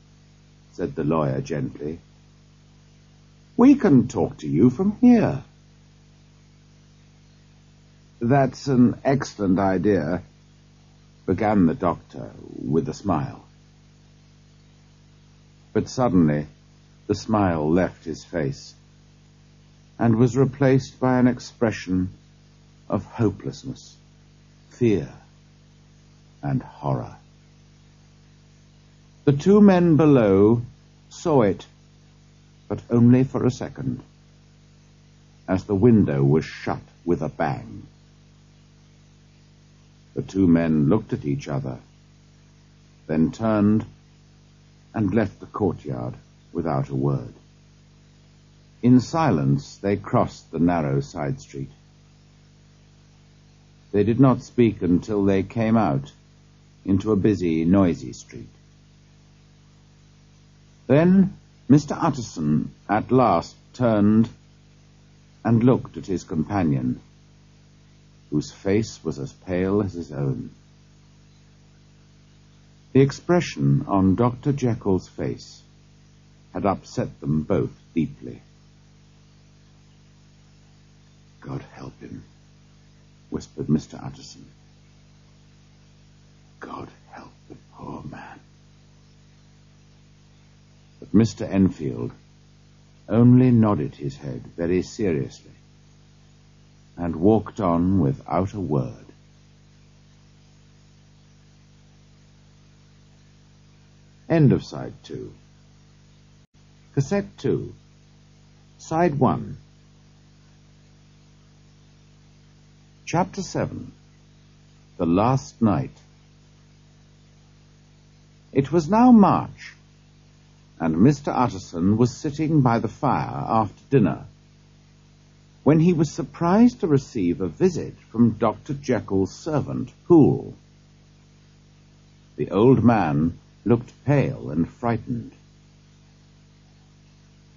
said the lawyer gently, "we can talk to you from here." "That's an excellent idea," began the doctor with a smile. But suddenly the smile left his face and was replaced by an expression of hopelessness, fear, and horror. The two men below saw it, but only for a second, as the window was shut with a bang. The two men looked at each other, then turned and left the courtyard without a word. In silence they crossed the narrow side street. They did not speak until they came out into a busy, noisy street. Then Mr. Utterson at last turned and looked at his companion, whose face was as pale as his own. The expression on Dr. Jekyll's face had upset them both deeply. "God help him," whispered Mr. Utterson. "God help the poor man." But Mr. Enfield only nodded his head very seriously and walked on without a word. End of Side 2. Cassette 2. Side 1. Chapter 7. The Last Night. It was now March, and Mr. Utterson was sitting by the fire after dinner, when he was surprised to receive a visit from Dr. Jekyll's servant, Poole. The old man looked pale and frightened.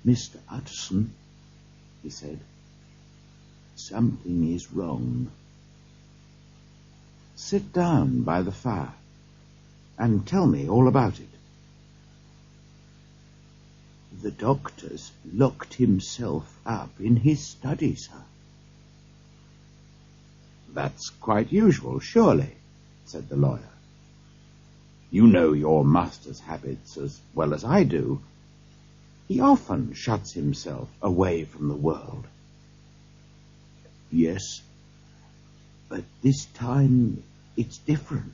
"Mr. Utterson," he said, "something is wrong." "Sit down by the fire and tell me all about it." "The doctor's locked himself up in his study, sir." "That's quite usual, surely," said the lawyer. "You know your master's habits as well as I do. He often shuts himself away from the world." "Yes, but this time it's different.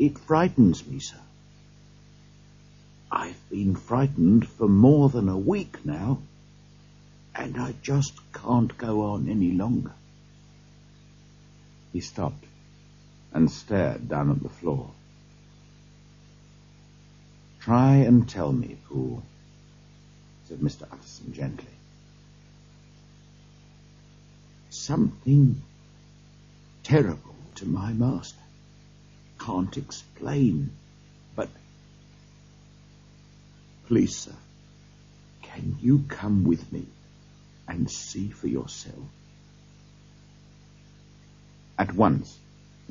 It frightens me, sir. I've been frightened for more than a week now, and I just can't go on any longer." He stopped and stared down at the floor. "Try and tell me, Poole," said Mr. Utterson gently. "Something terrible to my master. Can't explain, but please, sir, can you come with me and see for yourself?" At once,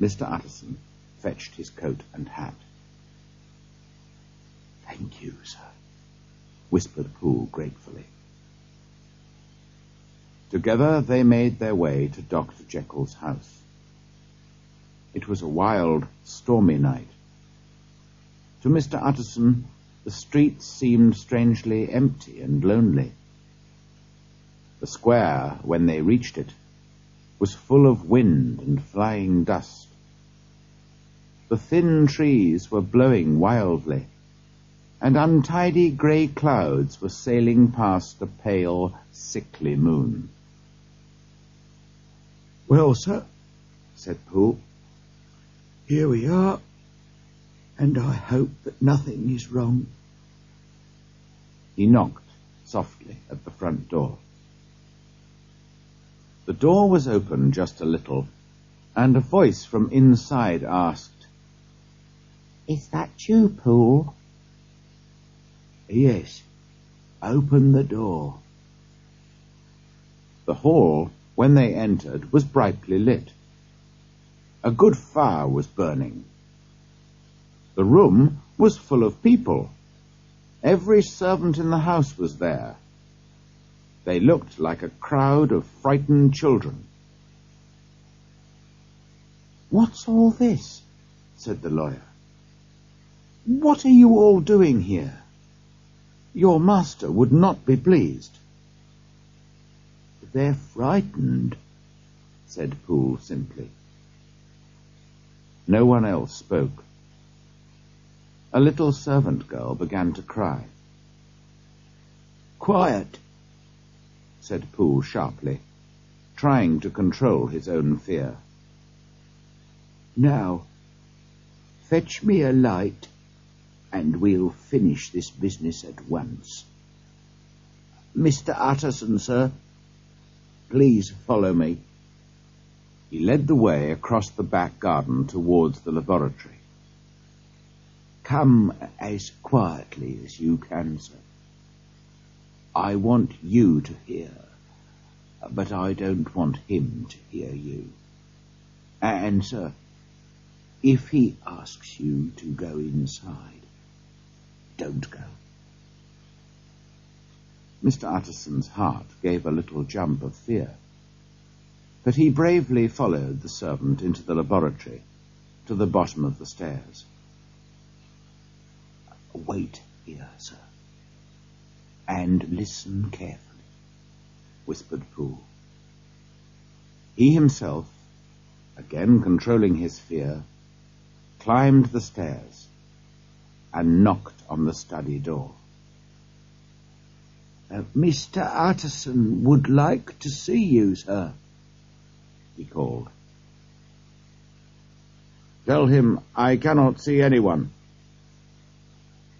Mr. Utterson fetched his coat and hat. "Thank you, sir," whispered Poole gratefully. Together they made their way to Dr. Jekyll's house. It was a wild, stormy night. To Mr. Utterson, the streets seemed strangely empty and lonely. The square, when they reached it, was full of wind and flying dust. The thin trees were blowing wildly, and untidy grey clouds were sailing past a pale, sickly moon. "Well, sir," said Poole, "here we are, and I hope that nothing is wrong." He knocked softly at the front door. The door was open just a little, and a voice from inside asked, "Is that you, Poole?" "Yes, open the door." The hall, when they entered, was brightly lit. A good fire was burning. The room was full of people. Every servant in the house was there. They looked like a crowd of frightened children. "What's all this?" said the lawyer. "What are you all doing here? Your master would not be pleased." "They're frightened," said Poole simply. No one else spoke. A little servant girl began to cry. "Quiet," said Poole sharply, trying to control his own fear. "Now, fetch me a light, and we'll finish this business at once. Mr. Utterson, sir, please follow me." He led the way across the back garden towards the laboratory. "Come as quietly as you can, sir. I want you to hear, but I don't want him to hear you. And, sir, if he asks you to go inside, don't go." Mr. Utterson's heart gave a little jump of fear, but he bravely followed the servant into the laboratory, to the bottom of the stairs. "Wait here, sir, and listen carefully," whispered Poole. He himself, again controlling his fear, climbed the stairs and knocked on the study door. "Mr. Utterson would like to see you, sir," he called. "Tell him I cannot see anyone,"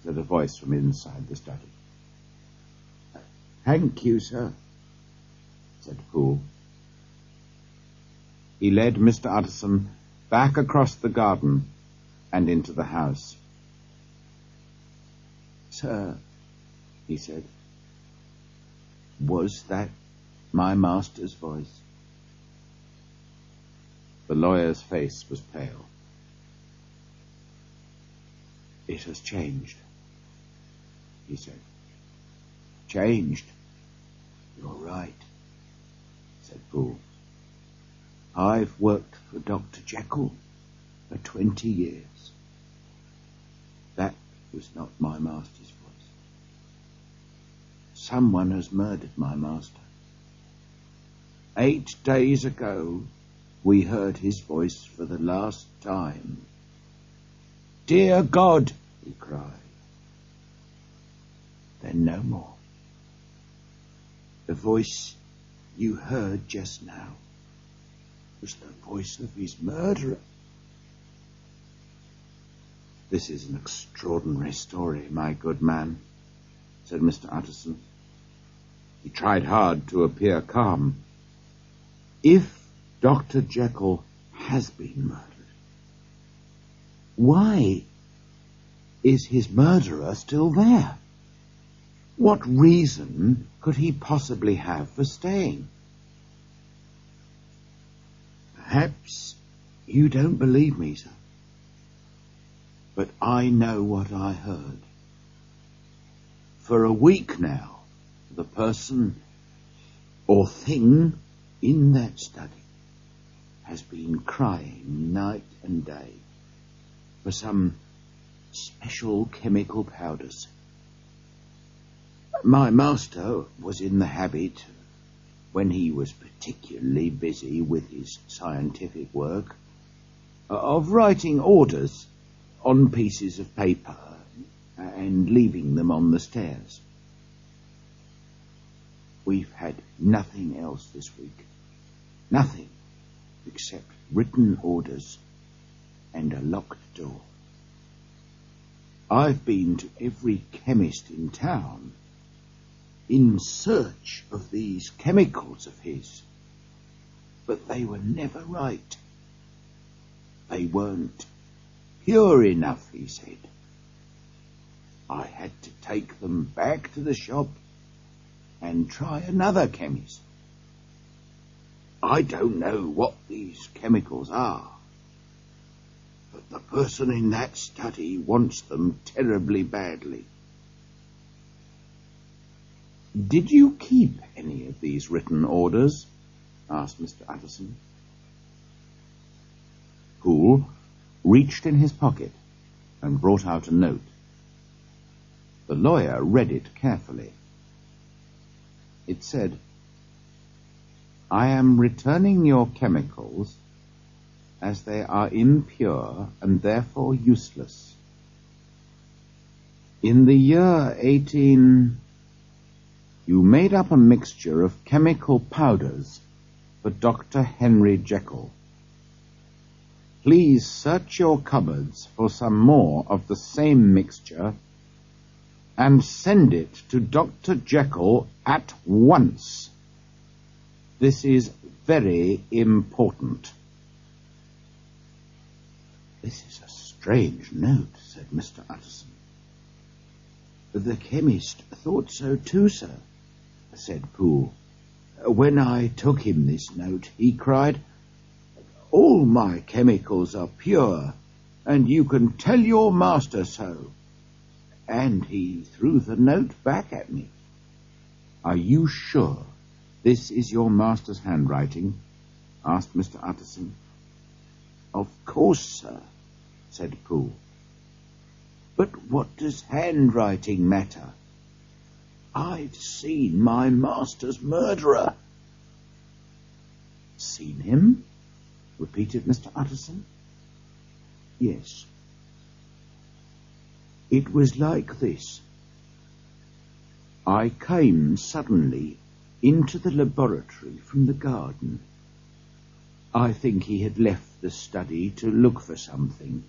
said a voice from inside the study. "Thank you, sir," said Poole. He led Mr. Utterson back across the garden and into the house. "Sir," he said, "was that my master's voice?" The lawyer's face was pale. "It has changed," he said. "Changed? You're right," said Poole. "I've worked for Dr. Jekyll for 20 years. That was not my master's voice. Someone has murdered my master. 8 days ago, we heard his voice for the last time. 'Dear God!' he cried. Then no more. The voice you heard just now was the voice of his murderer." "This is an extraordinary story, my good man," said Mr. Utterson. He tried hard to appear calm. "If Dr. Jekyll has been murdered, why is his murderer still there? What reason could he possibly have for staying?" "Perhaps you don't believe me, sir, but I know what I heard. For a week now, the person or thing in that study has been crying night and day for some special chemical powders. My master was in the habit, when he was particularly busy with his scientific work, of writing orders on pieces of paper and leaving them on the stairs. We've had nothing else this week. Nothing except written orders and a locked door. I've been to every chemist in town in search of these chemicals of his, but they were never right. They weren't pure enough, he said. I had to take them back to the shop and try another chemist. I don't know what these chemicals are, but the person in that study wants them terribly badly." "Did you keep any of these written orders?" asked Mr. Utterson. Poole reached in his pocket and brought out a note. The lawyer read it carefully. It said, "I am returning your chemicals as they are impure and therefore useless. In the year 18... you made up a mixture of chemical powders for Dr. Henry Jekyll. Please search your cupboards for some more of the same mixture and send it to Dr. Jekyll at once. This is very important." "This is a strange note," said Mr. Utterson. "The chemist thought so too, sir," said Poole. "When I took him this note, he cried, 'All my chemicals are pure, and you can tell your master so.' And he threw the note back at me." "Are you sure this is your master's handwriting?" asked Mr. Utterson. "Of course, sir," said Poole. "But what does handwriting matter? I've seen my master's murderer." "Seen him?" repeated Mr. Utterson. "Yes. It was like this. I came suddenly into the laboratory from the garden. I think he had left the study to look for something.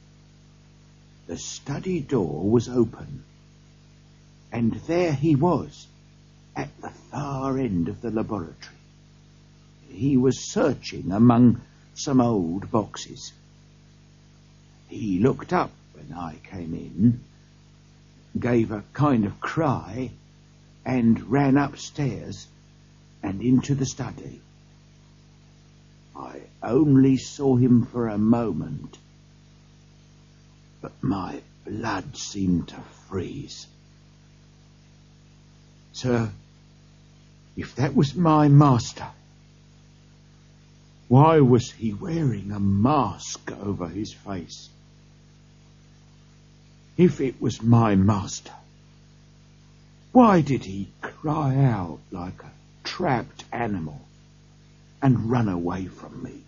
The study door was open, And there he was, at the far end of the laboratory. He was searching among some old boxes. He looked up when I came in, gave a kind of cry, and ran upstairs and into the study. I only saw him for a moment, but my blood seemed to freeze. Sir, if that was my master, why was he wearing a mask over his face? If it was my master, why did he cry out like a trapped animal and run away from me?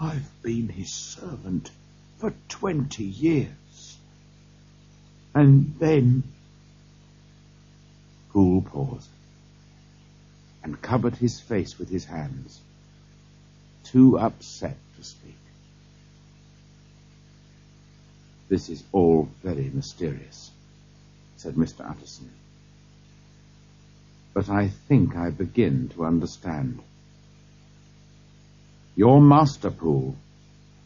I've been his servant for 20 years. And then... Poole paused and covered his face with his hands, too upset to speak. "This is all very mysterious," said Mr. Utterson. "But I think I begin to understand. Your master, Poole,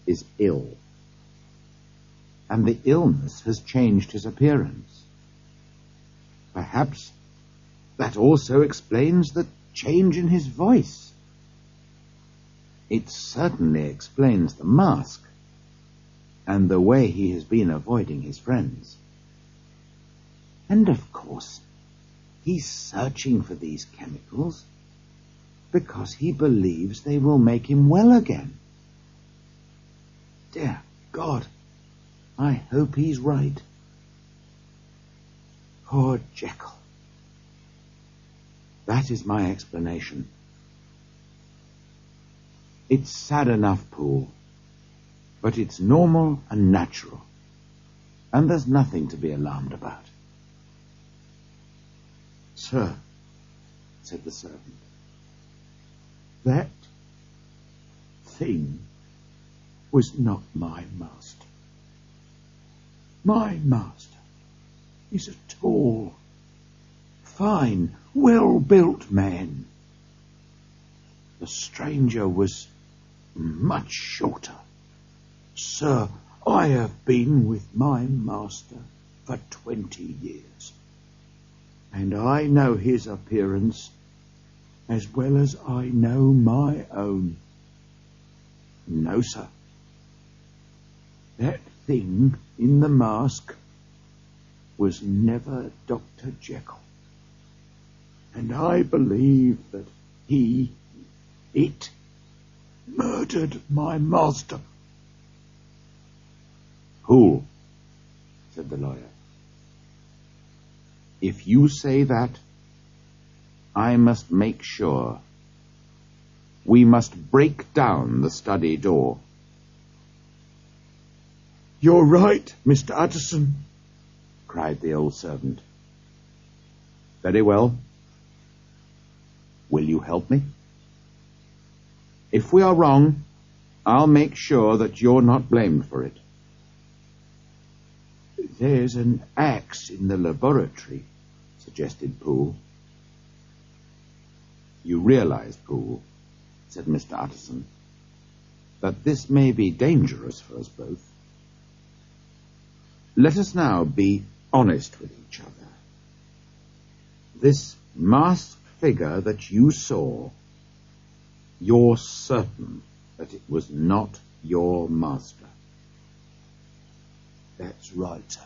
is ill, and the illness has changed his appearance. Perhaps that also explains the change in his voice. It certainly explains the mask and the way he has been avoiding his friends. And of course, he's searching for these chemicals because he believes they will make him well again. Dear God, I hope he's right. Poor Jekyll. That is my explanation. It's sad enough, Poole, but it's normal and natural, and there's nothing to be alarmed about." "Sir," said the servant, "that thing was not my master. My master is a tall, fine, well-built man. The stranger was much shorter. Sir, I have been with my master for 20 years, and I know his appearance as well as I know my own. No, sir, that thing in the mask was never Dr. Jekyll, and I believe that it murdered my master." "Poole," said the lawyer, "if you say that, I must make sure. We must break down the study door." "You're right, Mr. Utterson," cried the old servant. "Very well. Will you help me? If we are wrong, I'll make sure that you're not blamed for it." "There's an axe in the laboratory," suggested Poole. "You realize, Poole," said Mr. Utterson, "that this may be dangerous for us both. Let us now be honest with each other. This masked figure that you saw, you're certain that it was not your master?" "That's right, sir."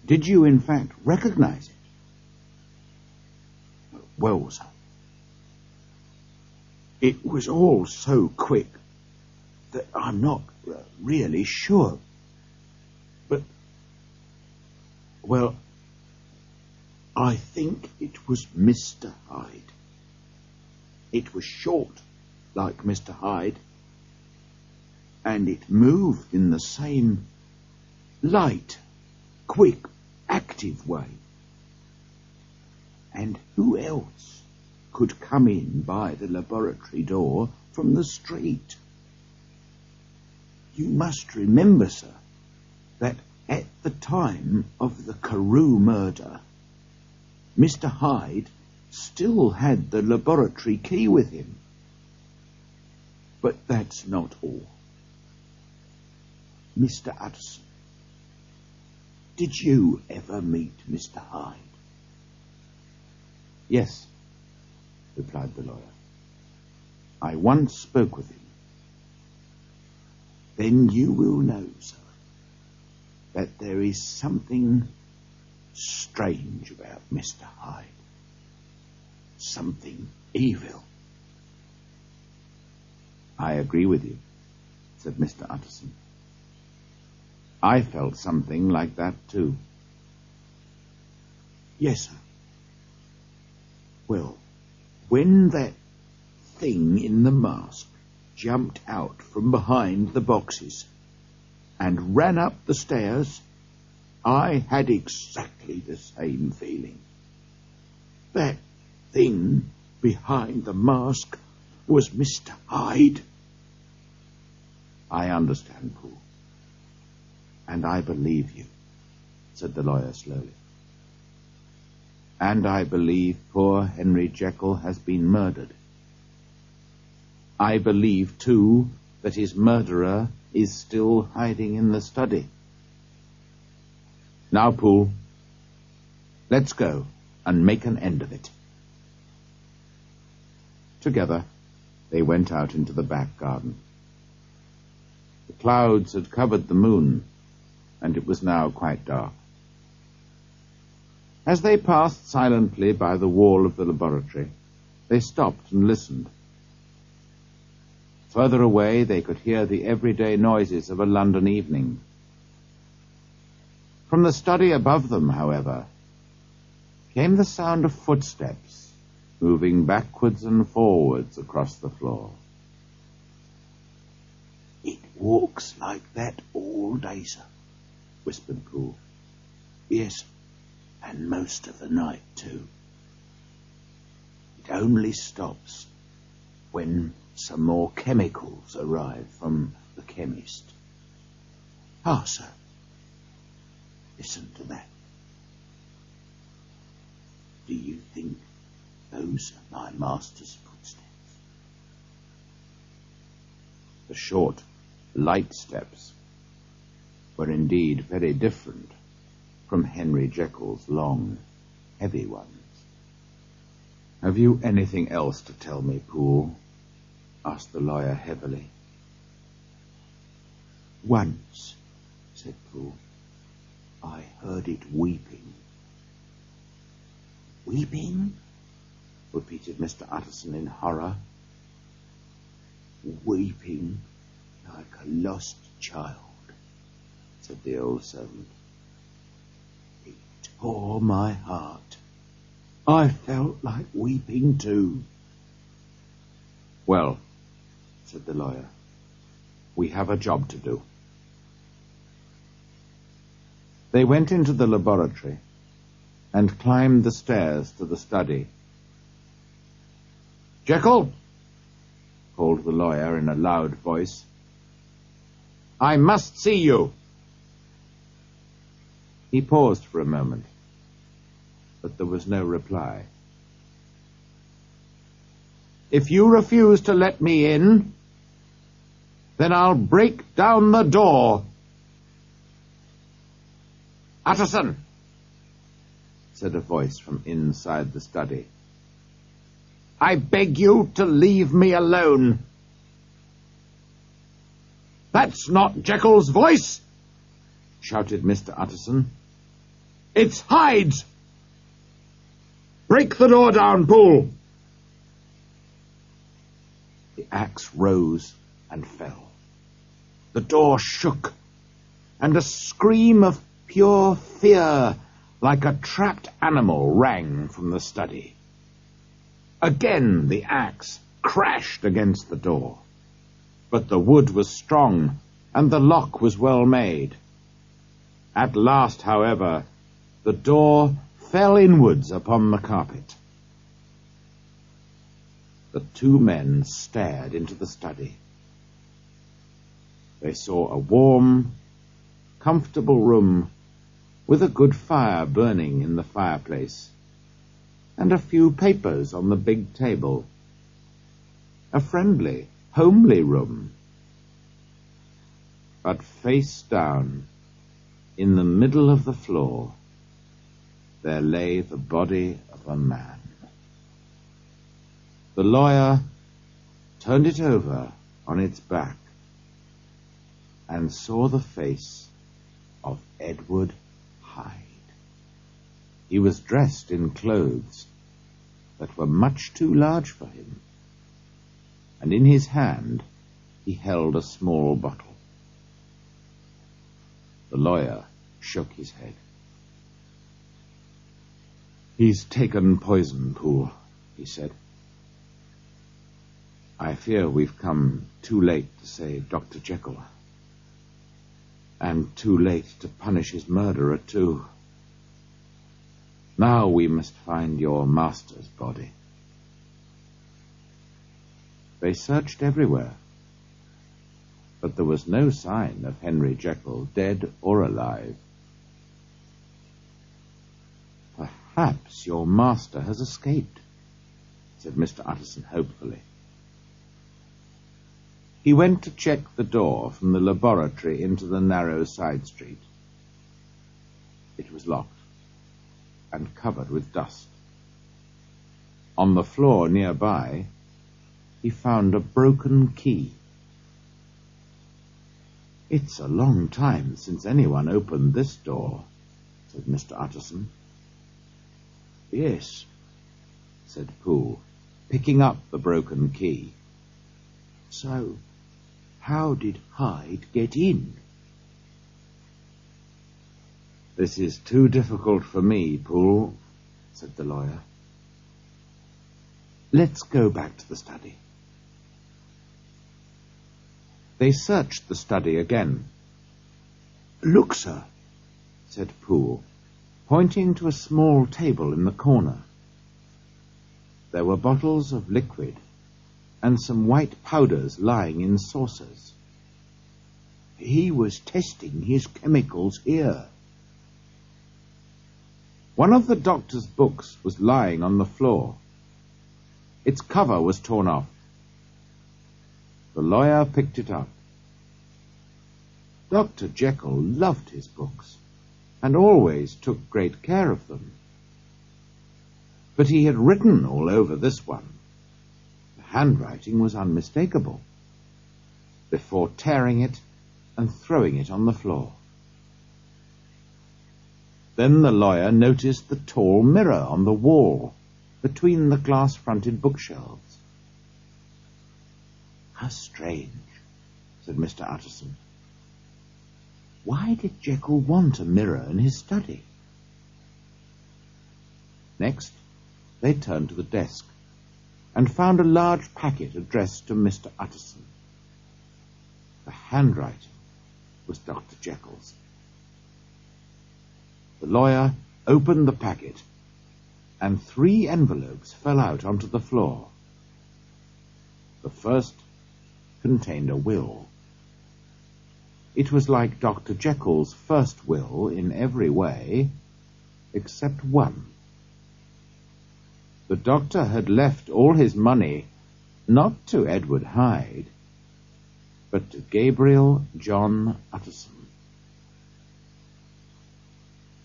"Did you, in fact, recognize it?" "Well, sir, it was all so quick that I'm not really sure. But, well, I think it was Mr. Hyde. It was short, like Mr. Hyde, and it moved in the same light, quick, active way. And who else could come in by the laboratory door from the street? You must remember, sir, that At the time of the Carew murder, Mr. Hyde still had the laboratory key with him. But that's not all. Mr. Utterson, did you ever meet Mr. Hyde? Yes, replied the lawyer. I once spoke with him. Then you will know, sir, that there is something strange about Mr. Hyde. Something evil. I agree with you, said Mr. Utterson. I felt something like that too. Yes, sir. Well, when that thing in the mask jumped out from behind the boxes and ran up the stairs, I had exactly the same feeling. That thing behind the mask was Mr. Hyde. I understand, Poole. And I believe you, said the lawyer slowly. And I believe poor Henry Jekyll has been murdered. I believe, too, that his murderer is still hiding in the study. Now, Poole, let's go and make an end of it. Together, they went out into the back garden. The clouds had covered the moon, and it was now quite dark. As they passed silently by the wall of the laboratory, they stopped and listened. Further away, they could hear the everyday noises of a London evening. From the study above them, however, came the sound of footsteps moving backwards and forwards across the floor. It walks like that all day, sir, whispered Poole. Yes, and most of the night, too. It only stops when some more chemicals arrive from the chemist. Ah, sir, listen to that. Do you think those are my master's footsteps? The short, light steps were indeed very different from Henry Jekyll's long, heavy ones. Have you anything else to tell me, Poole? Asked the lawyer heavily. Once, said Poole, I heard it weeping. Weeping? Repeated Mr. Utterson in horror. Weeping like a lost child, said the old servant. It tore my heart. I felt like weeping too. Well, said the lawyer, we have a job to do. They went into the laboratory and climbed the stairs to the study. Jekyll, called the lawyer in a loud voice, I must see you. He paused for a moment, but there was no reply. If you refuse to let me in, then I'll break down the door. Utterson, said a voice from inside the study, I beg you to leave me alone. That's not Jekyll's voice, shouted Mr. Utterson. It's Hyde's. Break the door down, Poole. The axe rose and fell. The door shook, and a scream of pure fear, like a trapped animal, rang from the study. Again the axe crashed against the door, but the wood was strong, and the lock was well made. At last, however, the door fell inwards upon the carpet. The two men stared into the study. They saw a warm, comfortable room with a good fire burning in the fireplace, and a few papers on the big table. A friendly, homely room. But face down, in the middle of the floor, there lay the body of a man. The lawyer turned it over on its back and saw the face of Edward Hyde. He was dressed in clothes that were much too large for him, and in his hand he held a small bottle. The lawyer shook his head. "He's taken poison, Poole," he said. "I fear we've come too late to save Dr. Jekyll, and too late to punish his murderer, too. Now we must find your master's body." They searched everywhere, but there was no sign of Henry Jekyll, dead or alive. "Perhaps your master has escaped," said Mr. Utterson hopefully. He went to check the door from the laboratory into the narrow side street. It was locked and covered with dust. On the floor nearby, he found a broken key. "It's a long time since anyone opened this door," said Mr. Utterson. "Yes," said Poole, picking up the broken key. "So, how did Hyde get in?" "This is too difficult for me, Poole," said the lawyer. "Let's go back to the study." They searched the study again. "Look, sir," said Poole, pointing to a small table in the corner. There were bottles of liquid and some white powders lying in saucers. "He was testing his chemicals here." One of the doctor's books was lying on the floor. Its cover was torn off. The lawyer picked it up. Dr. Jekyll loved his books and always took great care of them. But he had written all over this one. The handwriting was unmistakable, before tearing it and throwing it on the floor. Then the lawyer noticed the tall mirror on the wall between the glass-fronted bookshelves. "How strange," said Mr. Utterson. "Why did Jekyll want a mirror in his study?" Next, they turned to the desk and found a large packet addressed to Mr. Utterson. The handwriting was Dr. Jekyll's. The lawyer opened the packet, and 3 envelopes fell out onto the floor. The first contained a will. It was like Dr. Jekyll's first will in every way, except one. The doctor had left all his money not to Edward Hyde, but to Gabriel John Utterson.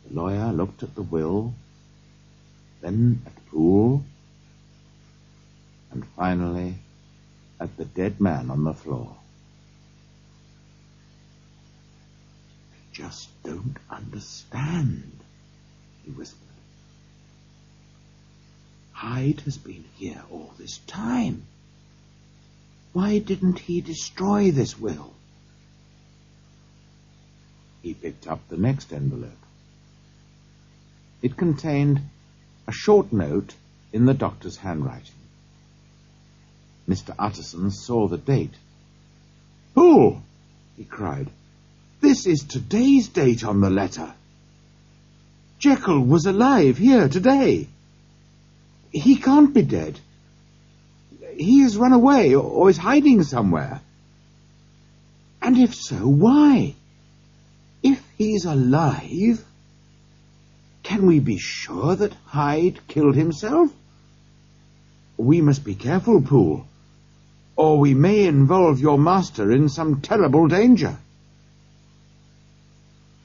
The lawyer looked at the will, then at Poole, and finally at the dead man on the floor. "I just don't understand," he whispered. "Hyde has been here all this time. Why didn't he destroy this will?" He picked up the next envelope. It contained a short note in the doctor's handwriting. Mr. Utterson saw the date. "Poole!" he cried. "This is today's date on the letter. Jekyll was alive here today. He can't be dead. He has run away or is hiding somewhere. And if so, why? If he's alive, can we be sure that Hyde killed himself? We must be careful, Poole, or we may involve your master in some terrible danger.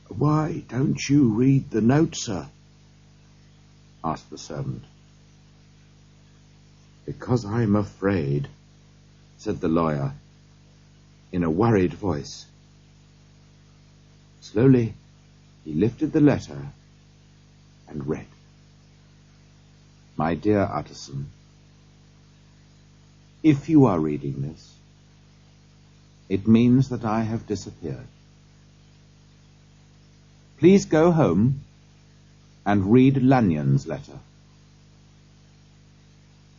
Why don't you read the note, sir? Asked the servant. Because I'm afraid, said the lawyer, in a worried voice. Slowly, he lifted the letter and read. My dear Utterson, if you are reading this, it means that I have disappeared. Please go home and read Lanyon's letter.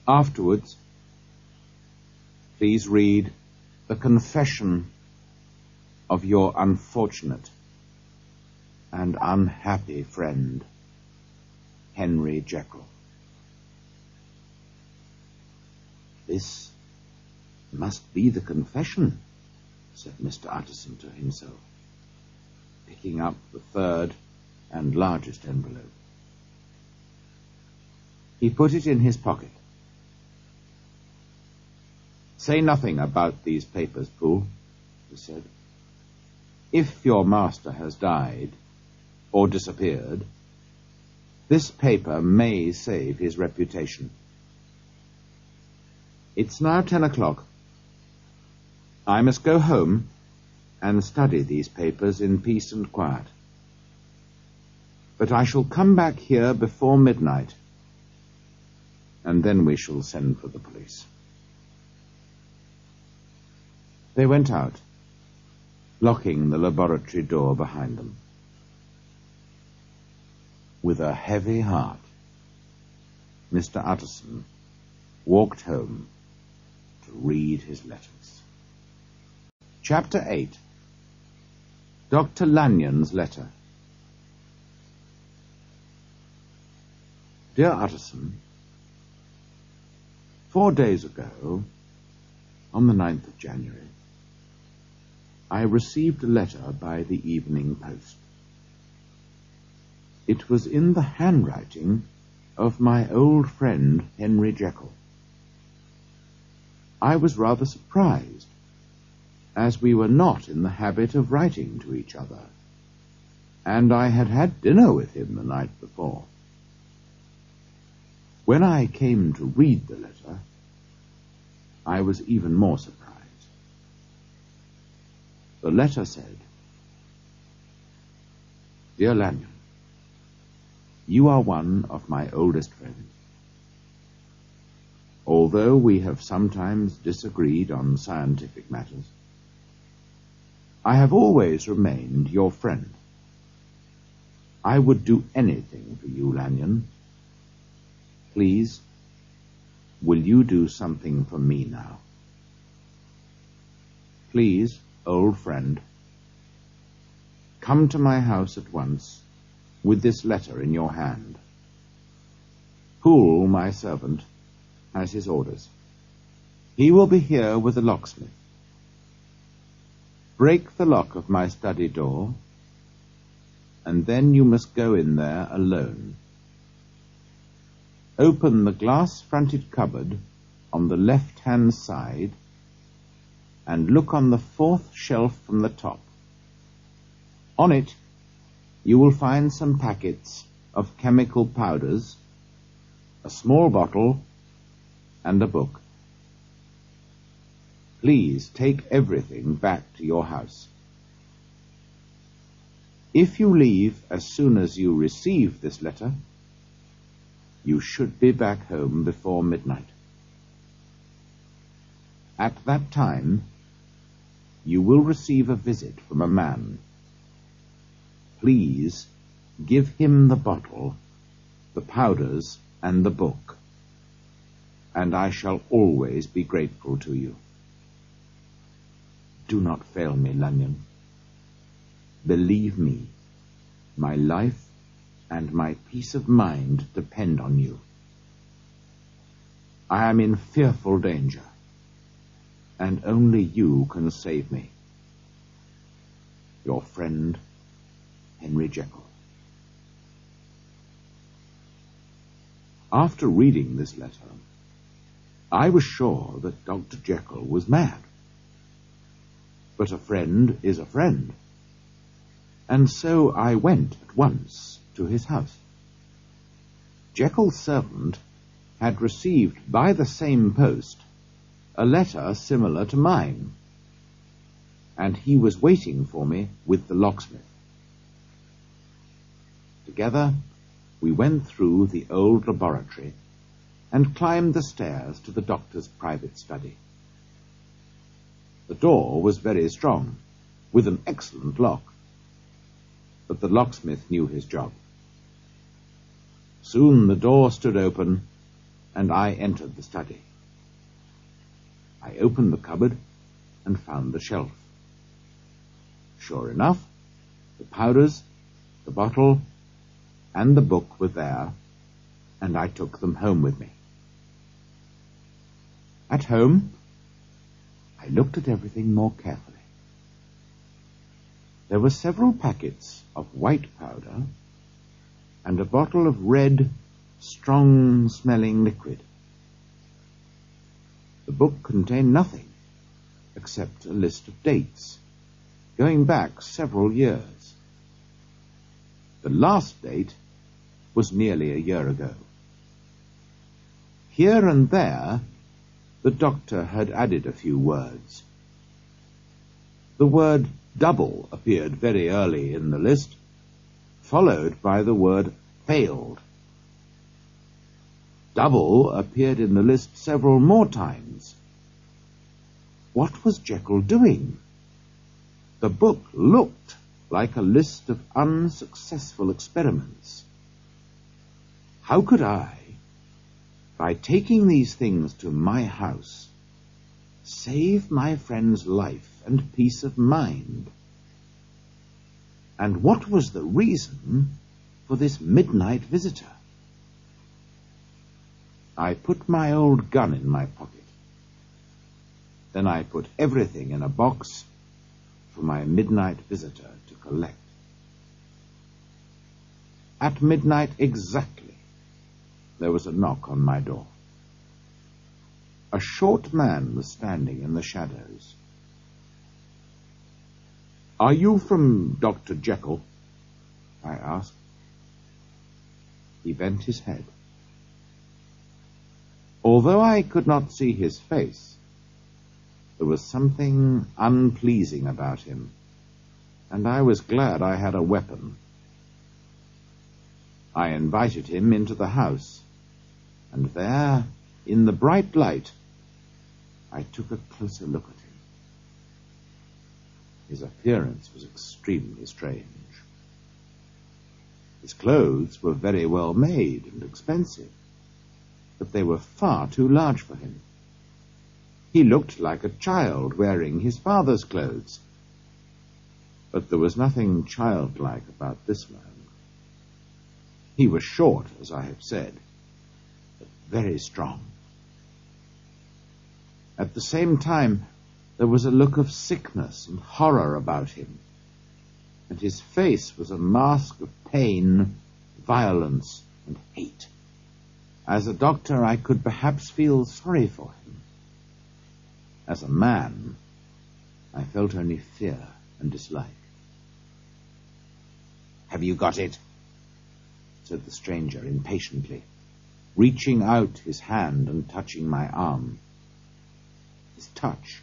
Afterwards, please read the confession of your unfortunate and unhappy friend, Henry Jekyll. This must be the confession, said Mr. Utterson to himself, picking up the third and largest envelope. He put it in his pocket. Say nothing about these papers, Poole, he said. If your master has died or disappeared, this paper may save his reputation. It's now 10 o'clock. I must go home and study these papers in peace and quiet. But I shall come back here before midnight, and then we shall send for the police. They went out, locking the laboratory door behind them. With a heavy heart, Mr. Utterson walked home to read his letters. Chapter 8. Dr. Lanyon's Letter. Dear Utterson, 4 days ago, on the 9th of January, I received a letter by the evening post. It was in the handwriting of my old friend Henry Jekyll. I was rather surprised, as we were not in the habit of writing to each other, and I had had dinner with him the night before. When I came to read the letter, I was even more surprised. The letter said, Dear Lanyon, you are one of my oldest friends. Although we have sometimes disagreed on scientific matters, I have always remained your friend. I would do anything for you, Lanyon. Please, will you do something for me now? Please, old friend, come to my house at once with this letter in your hand. Poole, my servant, has his orders. He will be here with the locksmith. Break the lock of my study door, and then you must go in there alone. Open the glass-fronted cupboard on the left-hand side and look on the fourth shelf from the top. On it, you will find some packets of chemical powders, a small bottle, and a book. Please take everything back to your house. If you leave as soon as you receive this letter, you should be back home before midnight. At that time, you will receive a visit from a man. Please give him the bottle, the powders, and the book, and I shall always be grateful to you. Do not fail me, Lanyon. Believe me, my life and my peace of mind depend on you. I am in fearful danger, and only you can save me. Your friend, Henry Jekyll. After reading this letter, I was sure that Dr. Jekyll was mad. But a friend is a friend, and so I went at once to his house. Jekyll's servant had received by the same post a letter similar to mine, and he was waiting for me with the locksmith. Together we went through the old laboratory and climbed the stairs to the doctor's private study. The door was very strong, with an excellent lock, but the locksmith knew his job. Soon the door stood open, and I entered the study. I opened the cupboard and found the shelf. Sure enough, the powders, the bottle, and the book were there, and I took them home with me. At home, I looked at everything more carefully. There were several packets of white powder and a bottle of red, strong-smelling liquid. The book contained nothing except a list of dates, going back several years. The last date was nearly a year ago. Here and there, the doctor had added a few words. The word double appeared very early in the list, followed by the word failed. Double appeared in the list several more times. What was Jekyll doing? The book looked like a list of unsuccessful experiments. How could I, by taking these things to my house, save my friend's life and peace of mind? And what was the reason for this midnight visitor? I put my old gun in my pocket. Then I put everything in a box for my midnight visitor to collect. At midnight exactly, there was a knock on my door. A short man was standing in the shadows. "Are you from Dr. Jekyll?" I asked. He bent his head. Although I could not see his face, there was something unpleasing about him, and I was glad I had a weapon. I invited him into the house, and there, in the bright light, I took a closer look at him. His appearance was extremely strange. His clothes were very well made and expensive, but they were far too large for him. He looked like a child wearing his father's clothes, but there was nothing childlike about this man. He was short, as I have said, but very strong. At the same time, there was a look of sickness and horror about him, and his face was a mask of pain, violence, and hate. As a doctor, I could perhaps feel sorry for him. As a man, I felt only fear and dislike. "Have you got it?" said the stranger impatiently, reaching out his hand and touching my arm. His touch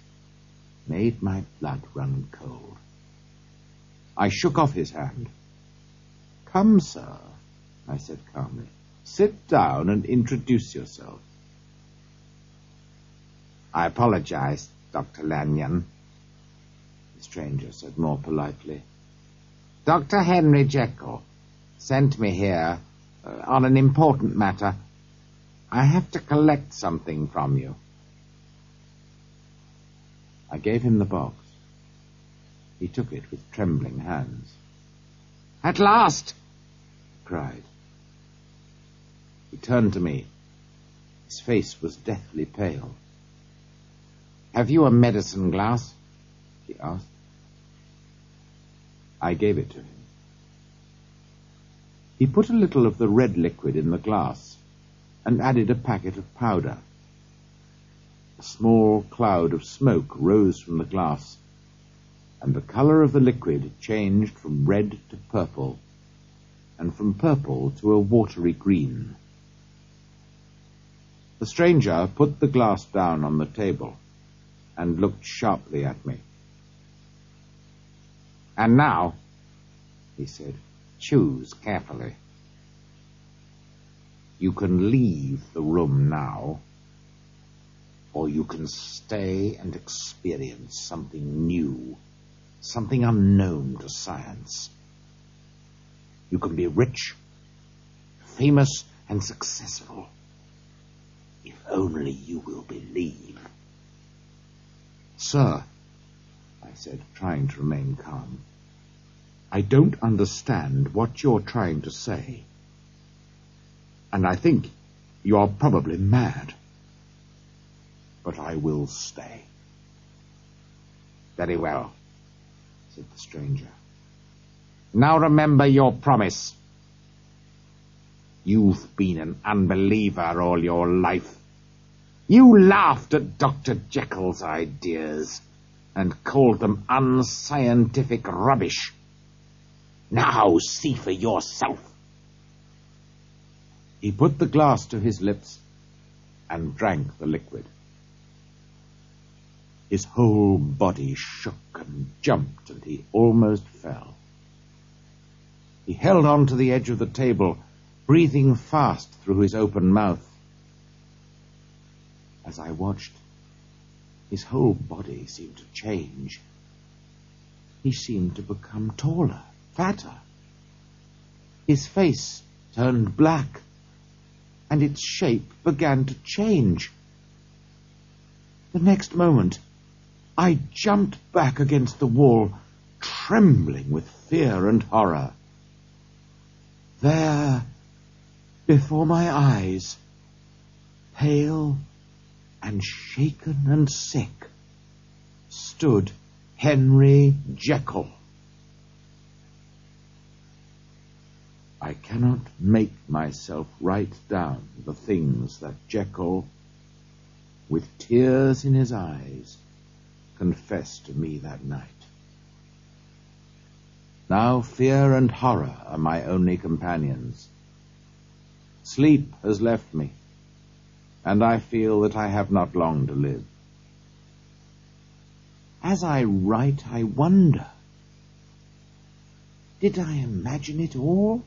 made my blood run cold. I shook off his hand. "Come, sir," I said calmly. "Sit down and introduce yourself." "I apologize, Dr. Lanyon," the stranger said more politely. "Dr. Henry Jekyll sent me here on an important matter. I have to collect something from you." I gave him the box. He took it with trembling hands. "At last!" he cried. He turned to me. His face was deathly pale. "Have you a medicine glass?" he asked. I gave it to him. He put a little of the red liquid in the glass and added a packet of powder. A small cloud of smoke rose from the glass, and the colour of the liquid changed from red to purple, and from purple to a watery green. The stranger put the glass down on the table and looked sharply at me. "And now," he said, "choose carefully. You can leave the room now, or you can stay and experience something new, something unknown to science. You can be rich, famous, and successful, if only you will believe." "Sir," I said, trying to remain calm, "I don't understand what you're trying to say, and I think you are probably mad. But I will stay." "Very well," said the stranger. "Now remember your promise. You've been an unbeliever all your life. You laughed at Dr. Jekyll's ideas and called them unscientific rubbish. Now see for yourself." He put the glass to his lips and drank the liquid. His whole body shook and jumped, and he almost fell. He held on to the edge of the table, breathing fast through his open mouth. As I watched, his whole body seemed to change. He seemed to become taller, fatter. His face turned black, and its shape began to change. The next moment, I jumped back against the wall, trembling with fear and horror. There, before my eyes, pale and shaken and sick, stood Henry Jekyll. I cannot make myself write down the things that Jekyll, with tears in his eyes, confessed to me that night. Now fear and horror are my only companions. Sleep has left me, and I feel that I have not long to live. As I write, I wonder, did I imagine it all?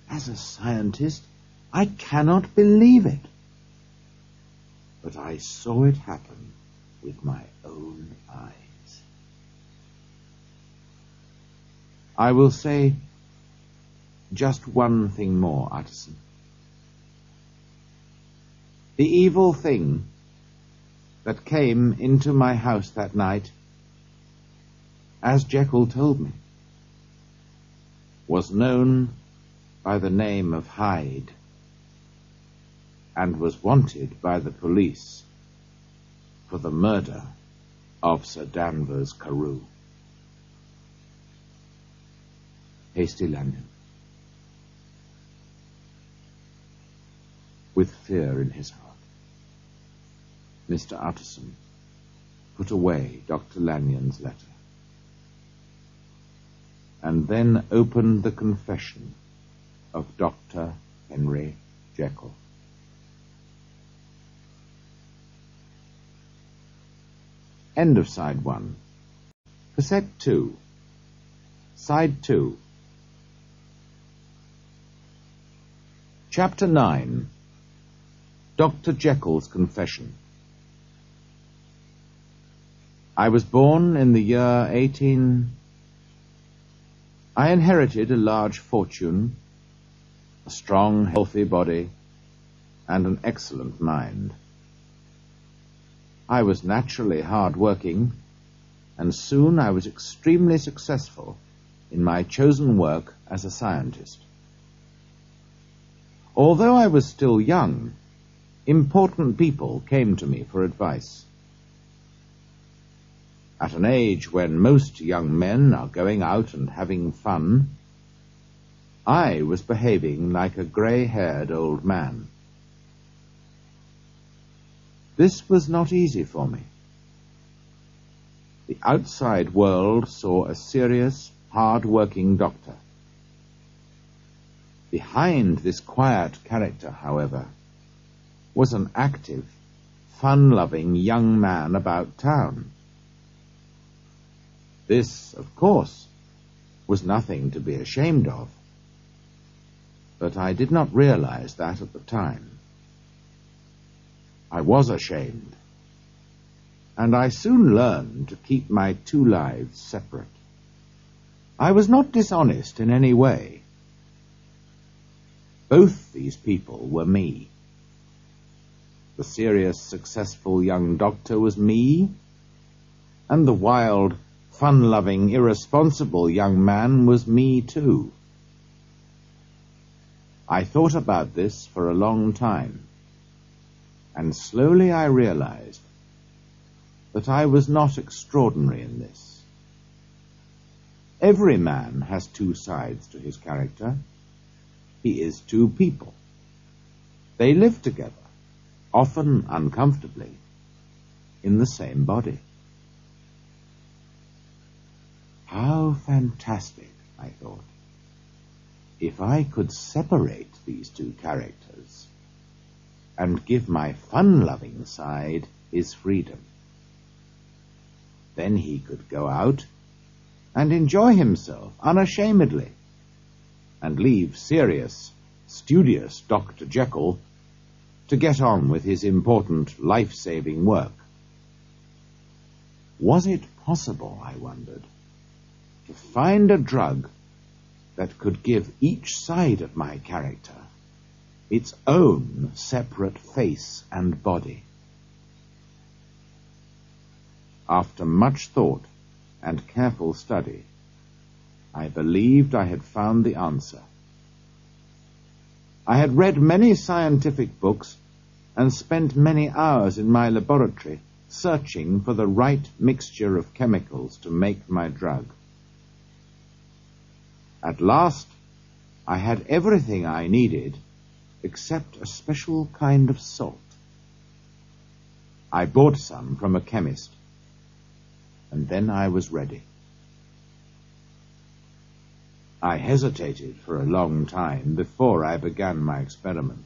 As a scientist, I cannot believe it. But I saw it happen with my own eyes. I will say just one thing more, Utterson. The evil thing that came into my house that night, as Jekyll told me, was known by the name of Hyde, and was wanted by the police for the murder of Sir Danvers Carew. Hasty Lanyon. With fear in his heart, Mr. Utterson put away Dr. Lanyon's letter, and then opened the confession of Dr. Henry Jekyll. End of Side 1. Cassette 2. Side 2. Chapter 9. Dr. Jekyll's Confession. I was born in the year 18... I inherited a large fortune, a strong, healthy body, and an excellent mind. I was naturally hard-working, and soon I was extremely successful in my chosen work as a scientist. Although I was still young, important people came to me for advice. At an age when most young men are going out and having fun, I was behaving like a grey-haired old man. This was not easy for me. The outside world saw a serious, hard-working doctor. Behind this quiet character, however, was an active, fun-loving young man about town. This, of course, was nothing to be ashamed of, but I did not realize that at the time. I was ashamed, and I soon learned to keep my two lives separate. I was not dishonest in any way. Both these people were me. The serious, successful young doctor was me, and the wild, fun-loving, irresponsible young man was me too. I thought about this for a long time, and slowly I realized that I was not extraordinary in this. Every man has two sides to his character. He is two people. They live together, often uncomfortably, in the same body. How fantastic, I thought, if I could separate these two characters and give my fun-loving side his freedom. Then he could go out and enjoy himself unashamedly, and leave serious, studious Dr. Jekyll to get on with his important life-saving work. Was it possible, I wondered, to find a drug that could give each side of my character its own separate face and body? After much thought and careful study, I believed I had found the answer. I had read many scientific books and spent many hours in my laboratory searching for the right mixture of chemicals to make my drug. At last, I had everything I needed except a special kind of salt. I bought some from a chemist, and then I was ready. I hesitated for a long time before I began my experiment.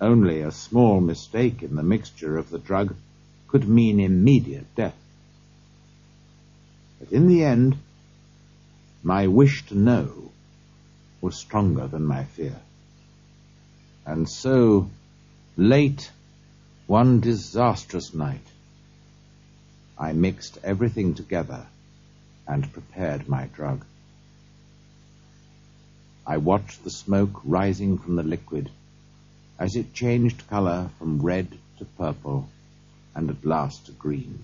Only a small mistake in the mixture of the drug could mean immediate death. But in the end, my wish to know was stronger than my fear. And so, late one disastrous night, I mixed everything together and prepared my drug. I watched the smoke rising from the liquid as it changed color from red to purple and at last to green.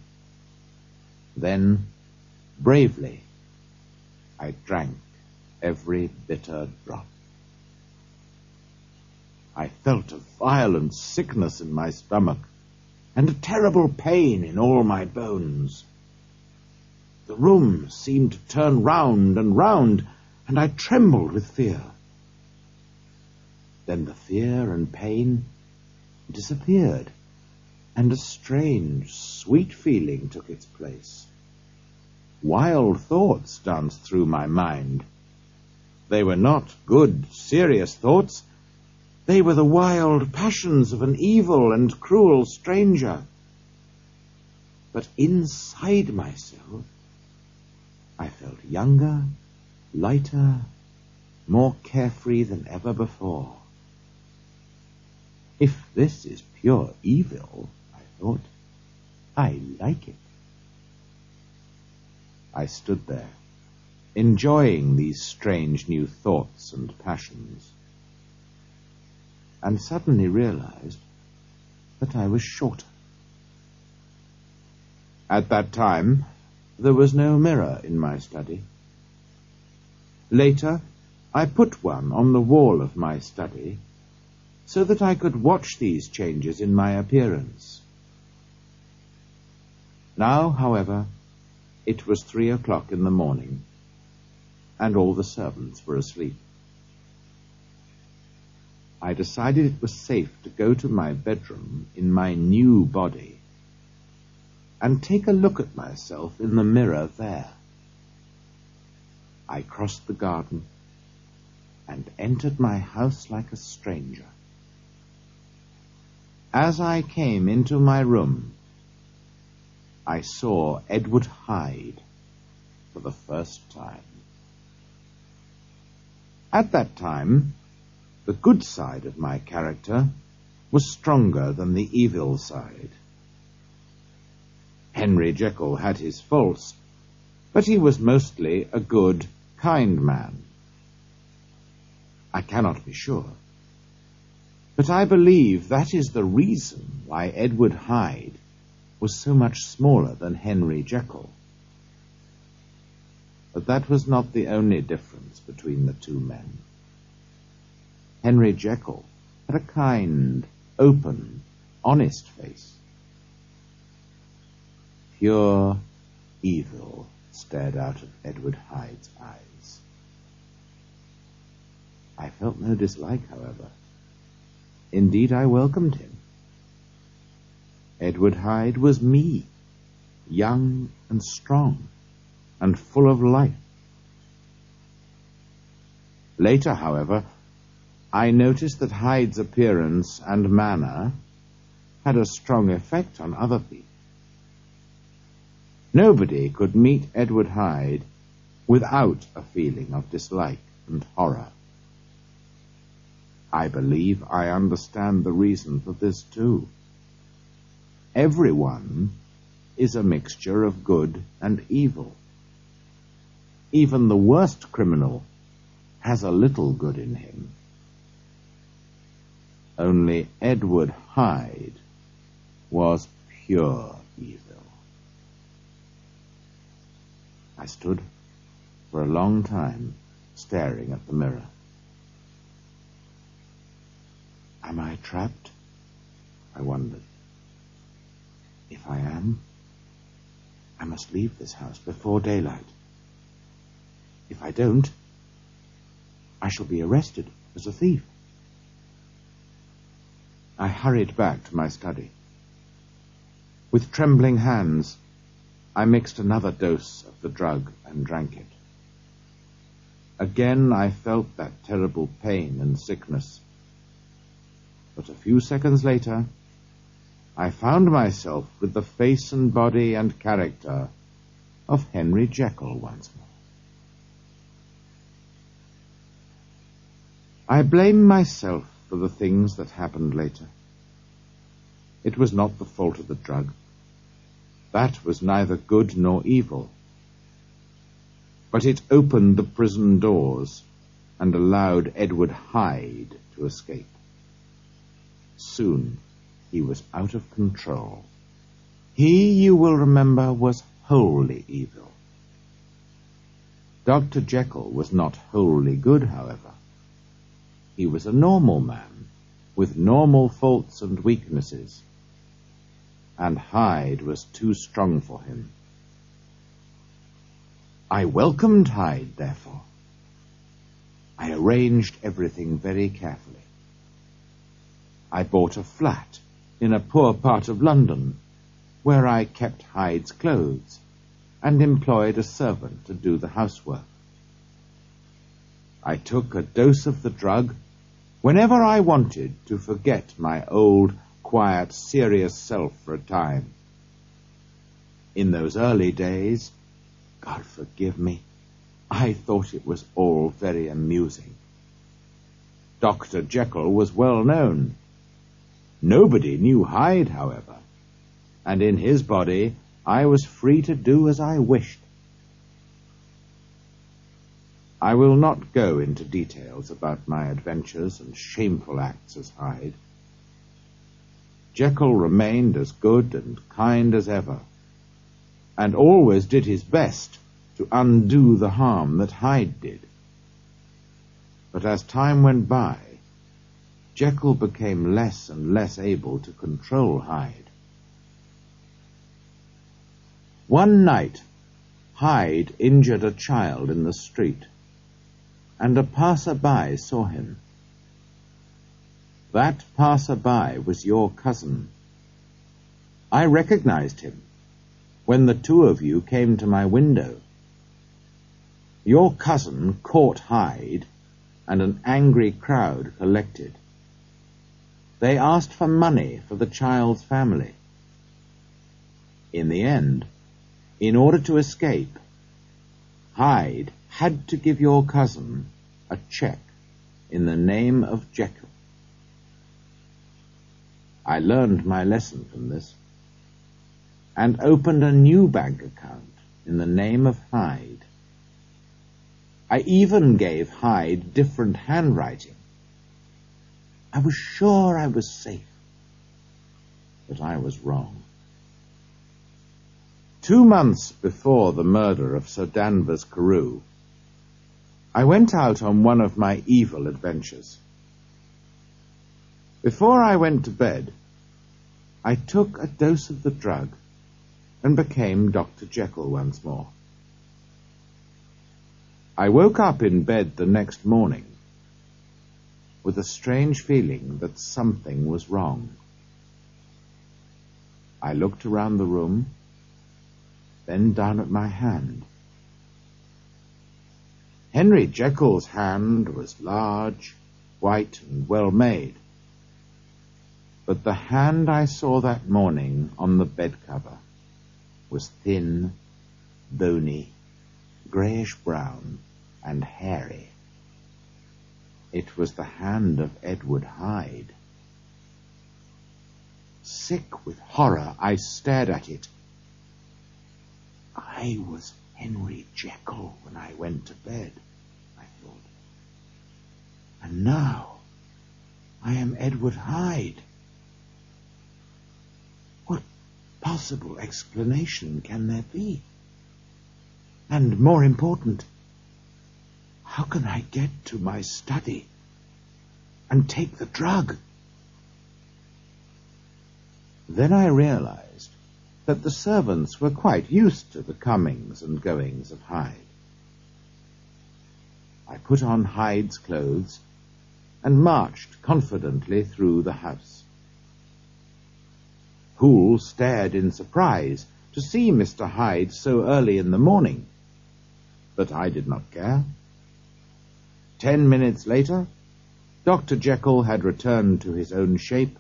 Then, bravely, I drank every bitter drop. I felt a violent sickness in my stomach and a terrible pain in all my bones. The room seemed to turn round and round, and I trembled with fear. Then the fear and pain disappeared, and a strange, sweet feeling took its place. Wild thoughts danced through my mind. They were not good, serious thoughts. They were the wild passions of an evil and cruel stranger. But inside myself, I felt younger, lighter, more carefree than ever before. If this is pure evil, I thought, I like it. I stood there, enjoying these strange new thoughts and passions, and suddenly realized that I was shorter. At that time, there was no mirror in my study. Later, I put one on the wall of my study so that I could watch these changes in my appearance. Now, however, it was 3 o'clock in the morning, and all the servants were asleep. I decided it was safe to go to my bedroom in my new body and take a look at myself in the mirror there. I crossed the garden and entered my house like a stranger. As I came into my room, I saw Edward Hyde for the first time. At that time, the good side of my character was stronger than the evil side. Henry Jekyll had his faults, but he was mostly a good, kind man. I cannot be sure, but I believe that is the reason why Edward Hyde was so much smaller than Henry Jekyll. But that was not the only difference between the two men. Henry Jekyll had a kind, open, honest face. Pure evil stared out of Edward Hyde's eyes. I felt no dislike, however. Indeed, I welcomed him. Edward Hyde was me, young and strong, and full of life. Later, however, I noticed that Hyde's appearance and manner had a strong effect on other people. Nobody could meet Edward Hyde without a feeling of dislike and horror. I believe I understand the reason for this too. Everyone is a mixture of good and evil. Even the worst criminal has a little good in him. Only Edward Hyde was pure evil. I stood for a long time staring at the mirror. Am I trapped? I wondered. If I am, I must leave this house before daylight. If I don't, I shall be arrested as a thief. I hurried back to my study. With trembling hands, I mixed another dose of the drug and drank it. Again I felt that terrible pain and sickness. But a few seconds later, I found myself with the face and body and character of Henry Jekyll once more. I blame myself for the things that happened later. It was not the fault of the drug. That was neither good nor evil. But it opened the prison doors and allowed Edward Hyde to escape. Soon he was out of control. He, you will remember, was wholly evil. Dr. Jekyll was not wholly good, however. He was a normal man with normal faults and weaknesses, and Hyde was too strong for him. I welcomed Hyde, therefore. I arranged everything very carefully. I bought a flat in a poor part of London, where I kept Hyde's clothes and employed a servant to do the housework. I took a dose of the drug whenever I wanted to forget my old, quiet, serious self for a time. In those early days, God forgive me, I thought it was all very amusing. Dr. Jekyll was well known. Nobody knew Hyde, however, and in his body I was free to do as I wished. I will not go into details about my adventures and shameful acts as Hyde. Jekyll remained as good and kind as ever, and always did his best to undo the harm that Hyde did. But as time went by, Jekyll became less and less able to control Hyde. One night, Hyde injured a child in the street. and a passer-by saw him. That passer-by was your cousin. I recognized him when the two of you came to my window. Your cousin caught Hyde, and an angry crowd collected. They asked for money for the child's family. In the end, in order to escape, Hyde had to give your cousin a check in the name of Jekyll. I learned my lesson from this, and opened a new bank account in the name of Hyde. I even gave Hyde different handwriting. I was sure I was safe, but I was wrong. 2 months before the murder of Sir Danvers Carew, I went out on one of my evil adventures. Before I went to bed, I took a dose of the drug and became Dr. Jekyll once more. I woke up in bed the next morning with a strange feeling that something was wrong. I looked around the room, then down at my hand. Henry Jekyll's hand was large, white, and well-made, but the hand I saw that morning on the bed cover was thin, bony, greyish-brown, and hairy. It was the hand of Edward Hyde. Sick with horror, I stared at it. I was Henry Jekyll when I went to bed, I thought. And now I am Edward Hyde. What possible explanation can there be? And more important, how can I get to my study and take the drug? Then I realized that the servants were quite used to the comings and goings of Hyde. I put on Hyde's clothes and marched confidently through the house. Poole stared in surprise to see Mr. Hyde so early in the morning, but I did not care. 10 minutes later, Dr. Jekyll had returned to his own shape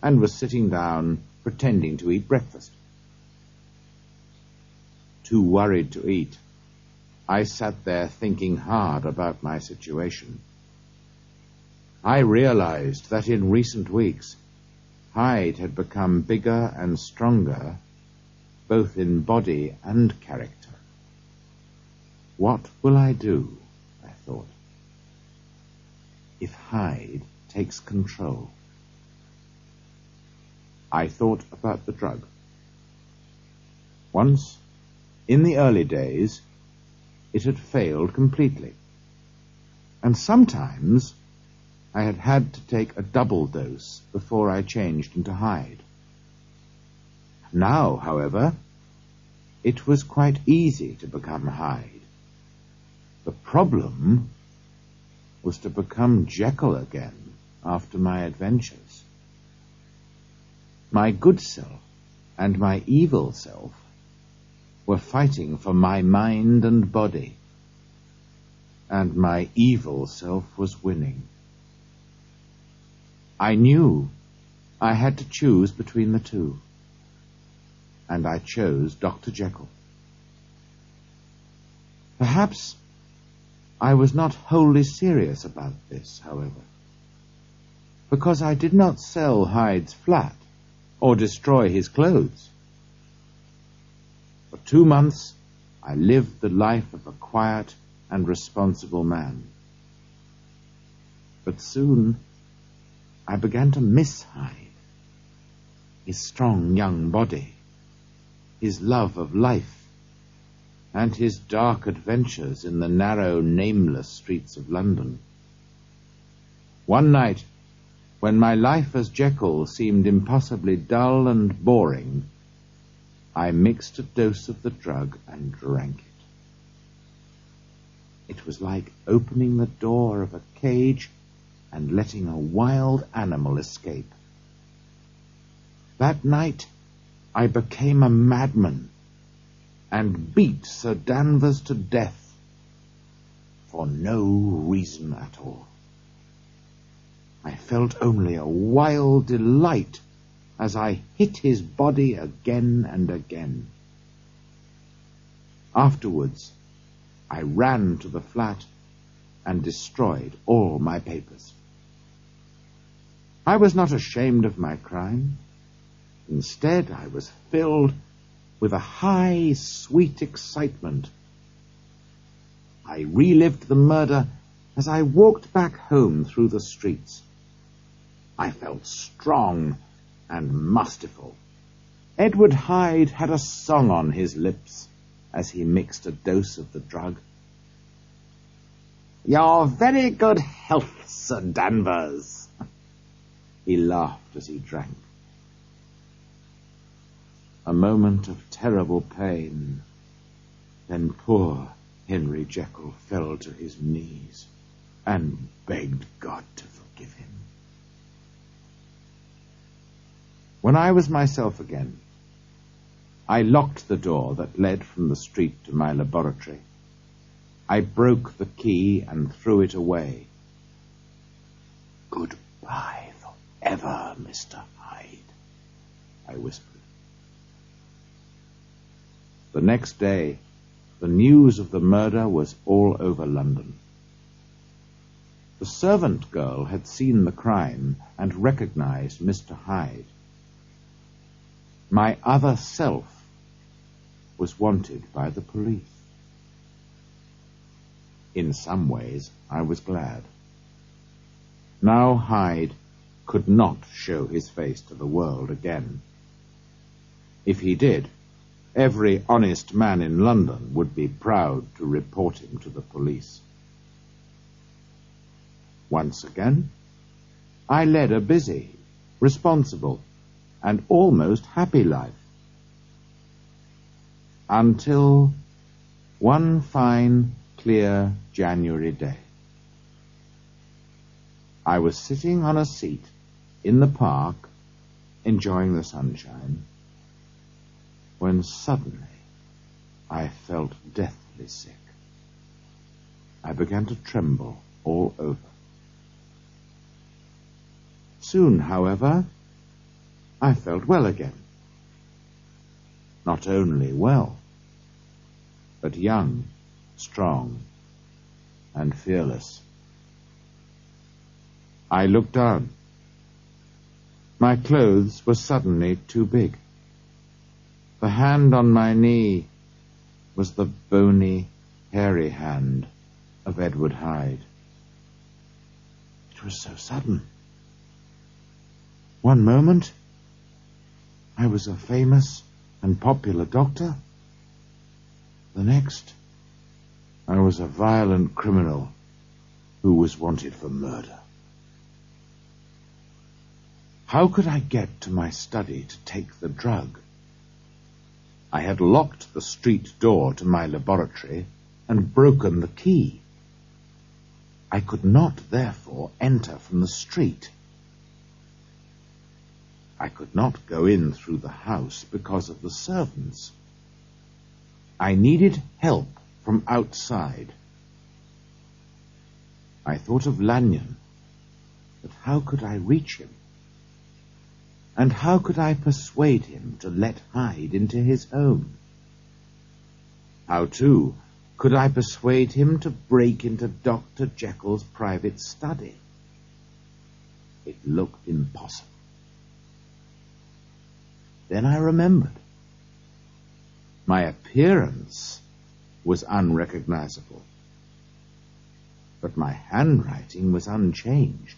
and was sitting down pretending to eat breakfast. Too worried to eat, I sat there thinking hard about my situation. I realized that in recent weeks, Hyde had become bigger and stronger, both in body and character. What will I do, I thought, if Hyde takes control? I thought about the drug. Once, in the early days, it had failed completely, and sometimes I had had to take a double dose before I changed into Hyde. Now, however, it was quite easy to become Hyde. The problem was to become Jekyll again after my adventures. My good self and my evil self were fighting for my mind and body, and my evil self was winning. I knew I had to choose between the two, and I chose Dr. Jekyll. Perhaps I was not wholly serious about this, however, because I did not sell Hyde's flat or destroy his clothes. For 2 months, I lived the life of a quiet and responsible man. But soon, I began to miss Hyde, his strong young body, his love of life, and his dark adventures in the narrow, nameless streets of London. One night, when my life as Jekyll seemed impossibly dull and boring, I mixed a dose of the drug and drank it. It was like opening the door of a cage and letting a wild animal escape. That night I became a madman and beat Sir Danvers to death for no reason at all. I felt only a wild delight as I hit his body again and again. Afterwards, I ran to the flat and destroyed all my papers. I was not ashamed of my crime. Instead, I was filled with a high, sweet excitement. I relived the murder as I walked back home through the streets. I felt strong and masterful. Edward Hyde had a song on his lips as he mixed a dose of the drug. "Your very good health, Sir Danvers." He laughed as he drank. A moment of terrible pain. Then poor Henry Jekyll fell to his knees and begged God to forgive him. When I was myself again, I locked the door that led from the street to my laboratory. I broke the key and threw it away. "Goodbye forever, Mr. Hyde," I whispered. The next day, the news of the murder was all over London. The servant girl had seen the crime and recognized Mr. Hyde. My other self was wanted by the police. In some ways, I was glad. Now Hyde could not show his face to the world again. If he did, every honest man in London would be proud to report him to the police. Once again, I led a busy, responsible, and almost happy life. Until one fine, clear January day. I was sitting on a seat in the park, enjoying the sunshine, when suddenly I felt deathly sick. I began to tremble all over. Soon, however, I felt well again. Not only well, but young, strong, and fearless. I looked down. My clothes were suddenly too big. The hand on my knee was the bony, hairy hand of Edward Hyde. It was so sudden. One moment, I was a famous and popular doctor. The next, I was a violent criminal who was wanted for murder. How could I get to my study to take the drug? I had locked the street door to my laboratory and broken the key. I could not, therefore, enter from the street. I could not go in through the house because of the servants. I needed help from outside. I thought of Lanyon, but how could I reach him? And how could I persuade him to let Hyde into his home? How, too, could I persuade him to break into Dr. Jekyll's private study? It looked impossible. Then I remembered. My appearance was unrecognizable, but my handwriting was unchanged.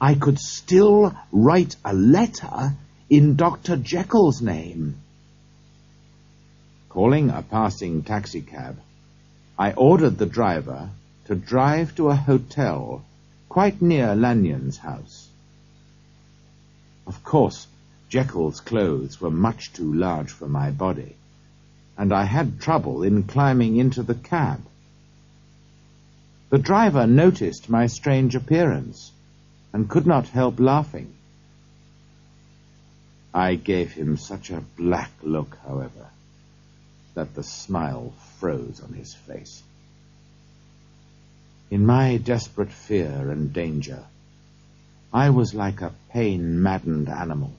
I could still write a letter in Dr. Jekyll's name. Calling a passing taxicab, I ordered the driver to drive to a hotel quite near Lanyon's house. Of course, Jekyll's clothes were much too large for my body, and I had trouble in climbing into the cab. The driver noticed my strange appearance and could not help laughing. I gave him such a black look, however, that the smile froze on his face. In my desperate fear and danger, I was like a pain-maddened animal,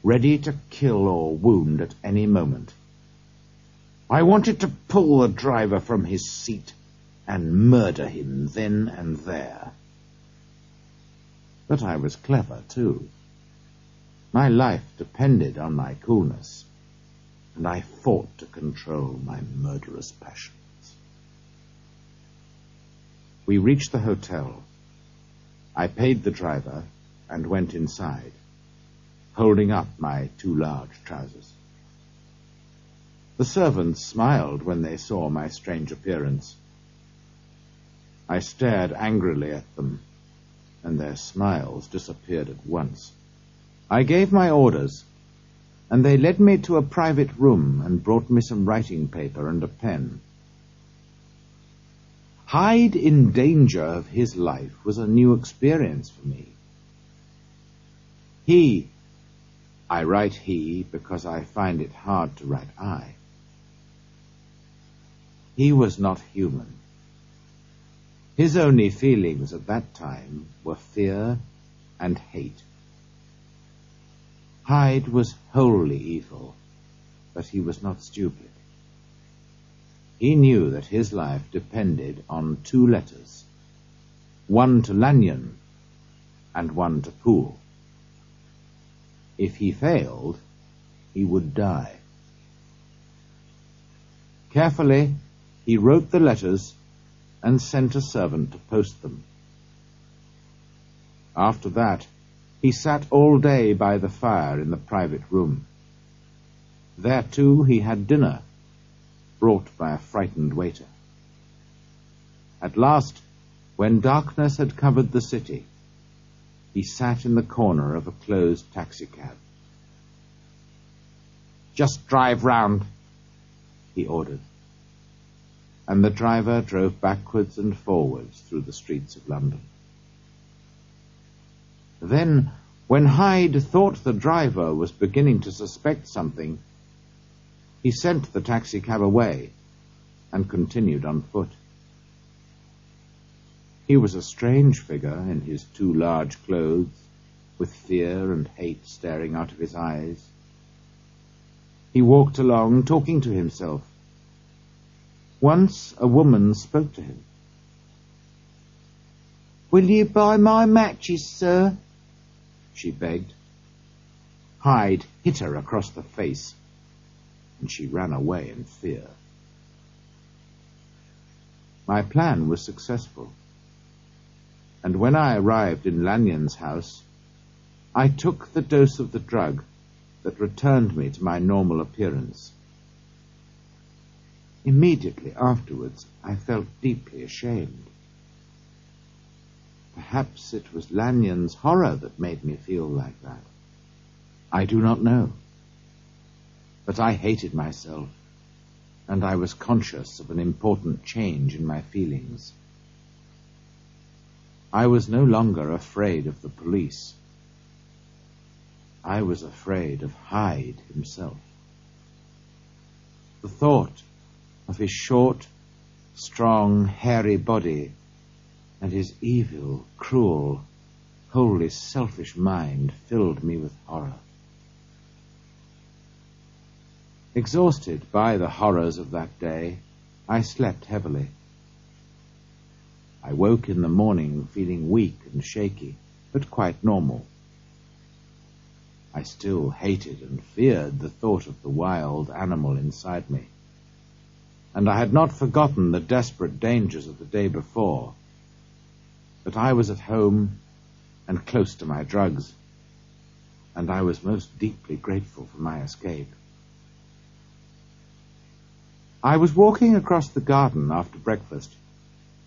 ready to kill or wound at any moment. I wanted to pull the driver from his seat and murder him then and there. But I was clever, too. My life depended on my coolness, and I fought to control my murderous passions. We reached the hotel. I paid the driver and went inside, holding up my too large trousers. The servants smiled when they saw my strange appearance. I stared angrily at them, and their smiles disappeared at once. I gave my orders, and they led me to a private room and brought me some writing paper and a pen. Hyde in danger of his life was a new experience for me. I write he because I find it hard to write I. He was not human. His only feelings at that time were fear and hate. Hyde was wholly evil, but he was not stupid. He knew that his life depended on 2 letters, one to Lanyon and one to Poole. If he failed, he would die. Carefully, he wrote the letters and sent a servant to post them. After that, he sat all day by the fire in the private room. There, too, he had dinner, brought by a frightened waiter. At last, when darkness had covered the city, he sat in the corner of a closed taxicab. "Just drive round," he ordered, and the driver drove backwards and forwards through the streets of London. Then, when Hyde thought the driver was beginning to suspect something, he sent the taxicab away and continued on foot. He was a strange figure in his too large clothes, with fear and hate staring out of his eyes. He walked along, talking to himself. Once a woman spoke to him. "Will you buy my matches, sir?" she begged. Hyde hit her across the face, and she ran away in fear. My plan was successful, and when I arrived in Lanyon's house, I took the dose of the drug that returned me to my normal appearance. Immediately afterwards, I felt deeply ashamed. Perhaps it was Lanyon's horror that made me feel like that. I do not know. But I hated myself, and I was conscious of an important change in my feelings. I was no longer afraid of the police. I was afraid of Hyde himself. The thought of his short, strong, hairy body and his evil, cruel, wholly selfish mind filled me with horror. Exhausted by the horrors of that day, I slept heavily. I woke in the morning feeling weak and shaky, but quite normal. I still hated and feared the thought of the wild animal inside me, and I had not forgotten the desperate dangers of the day before. But I was at home and close to my drugs, and I was most deeply grateful for my escape. I was walking across the garden after breakfast,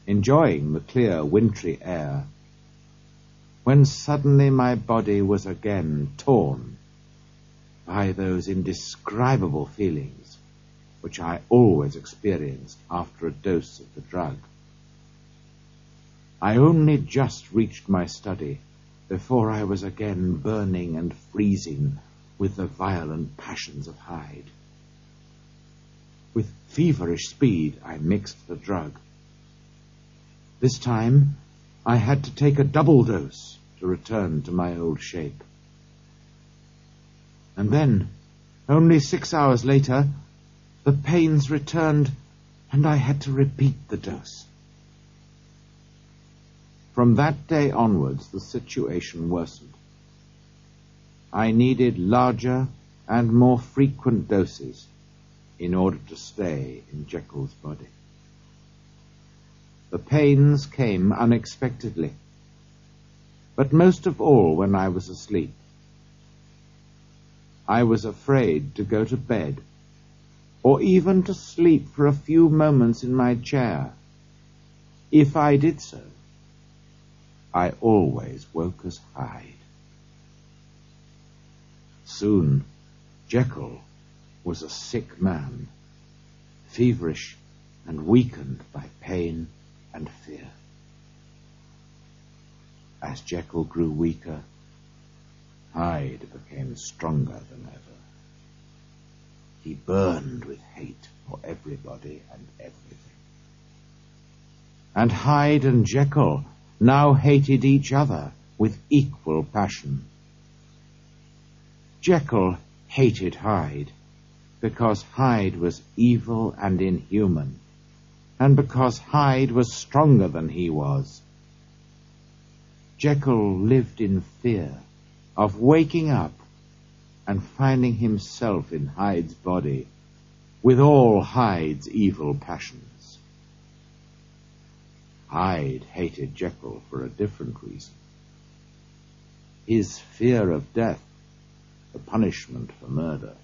enjoying the clear, wintry air, when suddenly my body was again torn by those indescribable feelings which I always experienced after a dose of the drug. I only just reached my study before I was again burning and freezing with the violent passions of Hyde. With feverish speed, I mixed the drug. This time, I had to take a double dose to return to my old shape. And then, only 6 hours later, the pains returned and I had to repeat the dose. From that day onwards, the situation worsened. I needed larger and more frequent doses in order to stay in Jekyll's body. The pains came unexpectedly, but most of all when I was asleep. I was afraid to go to bed, or even to sleep for a few moments in my chair. If I did so, I always woke as Hyde. Soon, Jekyll was a sick man, feverish and weakened by pain and fear. As Jekyll grew weaker, Hyde became stronger than ever. He burned with hate for everybody and everything. And Hyde and Jekyll now hated each other with equal passion. Jekyll hated Hyde because Hyde was evil and inhuman, and because Hyde was stronger than he was. Jekyll lived in fear of waking up and finding himself in Hyde's body with all Hyde's evil passions. Hyde hated Jekyll for a different reason. His fear of death, the punishment for murder,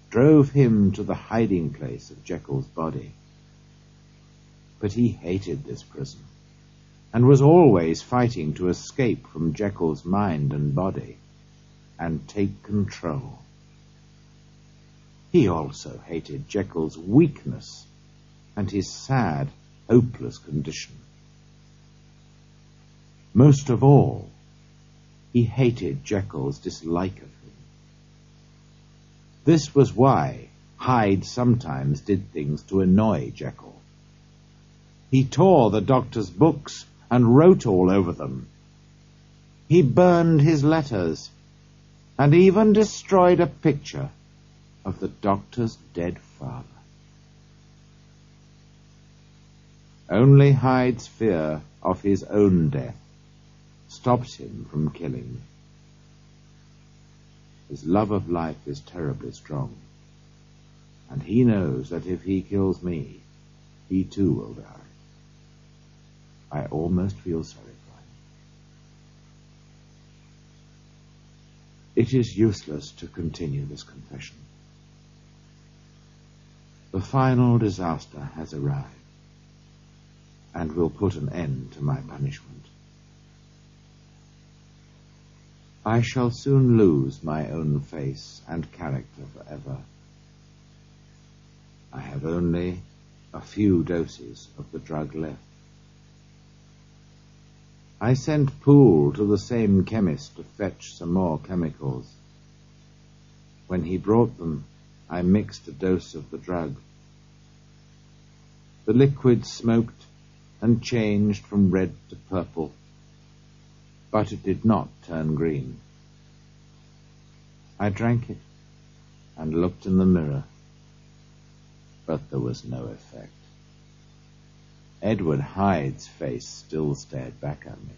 drove him to the hiding place of Jekyll's body. But he hated this prison, and was always fighting to escape from Jekyll's mind and body, and take control. He also hated Jekyll's weakness and his sad, hopeless condition. Most of all, he hated Jekyll's dislike of him. This was why Hyde sometimes did things to annoy Jekyll. He tore the doctor's books and wrote all over them. He burned his letters and even destroyed a picture of the doctor's dead father. Only Hyde's fear of his own death stops him from killing me. His love of life is terribly strong, and he knows that if he kills me, he too will die. I almost feel sorry for him. It is useless to continue this confession. The final disaster has arrived, and will put an end to my punishment. I shall soon lose my own face and character forever. I have only a few doses of the drug left. I sent Poole to the same chemist to fetch some more chemicals. When he brought them, I mixed a dose of the drug. The liquid smoked and changed from red to purple, but it did not turn green. I drank it and looked in the mirror, but there was no effect. Edward Hyde's face still stared back at me.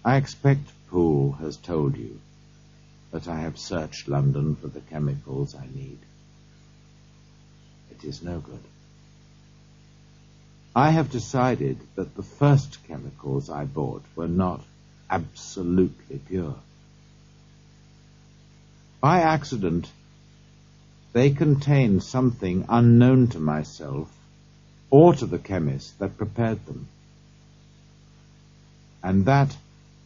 I expect Poole has told you that I have searched London for the chemicals I need. It is no good. I have decided that the first chemicals I bought were not absolutely pure. By accident, they contained something unknown to myself or to the chemist that prepared them. And that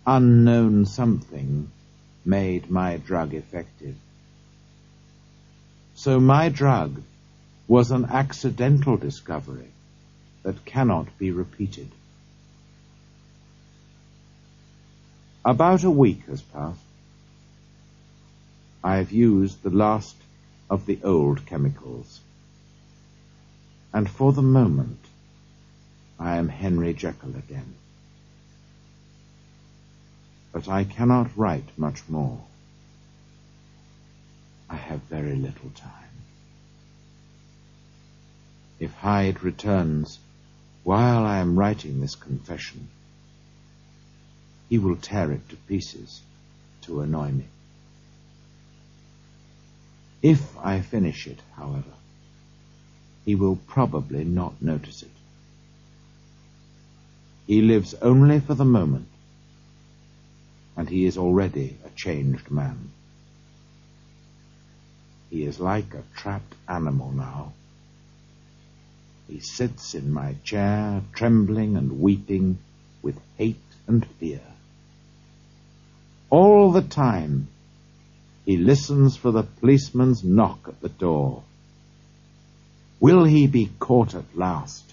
unknown something made my drug effective. So my drug was an accidental discovery that cannot be repeated. About a week has passed. I have used the last of the old chemicals, and for the moment I am Henry Jekyll again. But I cannot write much more. I have very little time. If Hyde returns while I am writing this confession, he will tear it to pieces to annoy me. If I finish it, however, he will probably not notice it. He lives only for the moment, and he is already a changed man. He is like a trapped animal now. He sits in my chair, trembling and weeping with hate and fear. All the time, he listens for the policeman's knock at the door. Will he be caught at last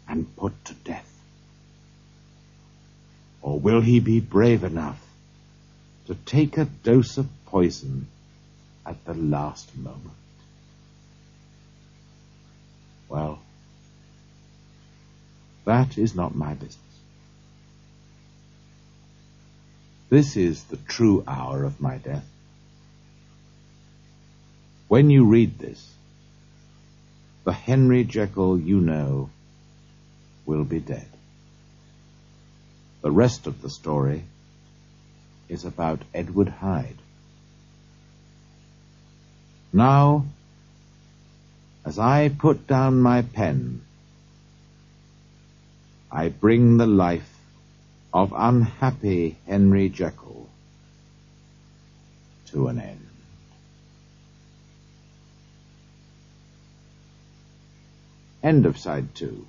and put to death? Or will he be brave enough to take a dose of poison at the last moment? Well, that is not my business. This is the true hour of my death. When you read this, the Henry Jekyll you know will be dead. The rest of the story is about Edward Hyde. Now, as I put down my pen, I bring the life of unhappy Henry Jekyll to an end. End of side 2.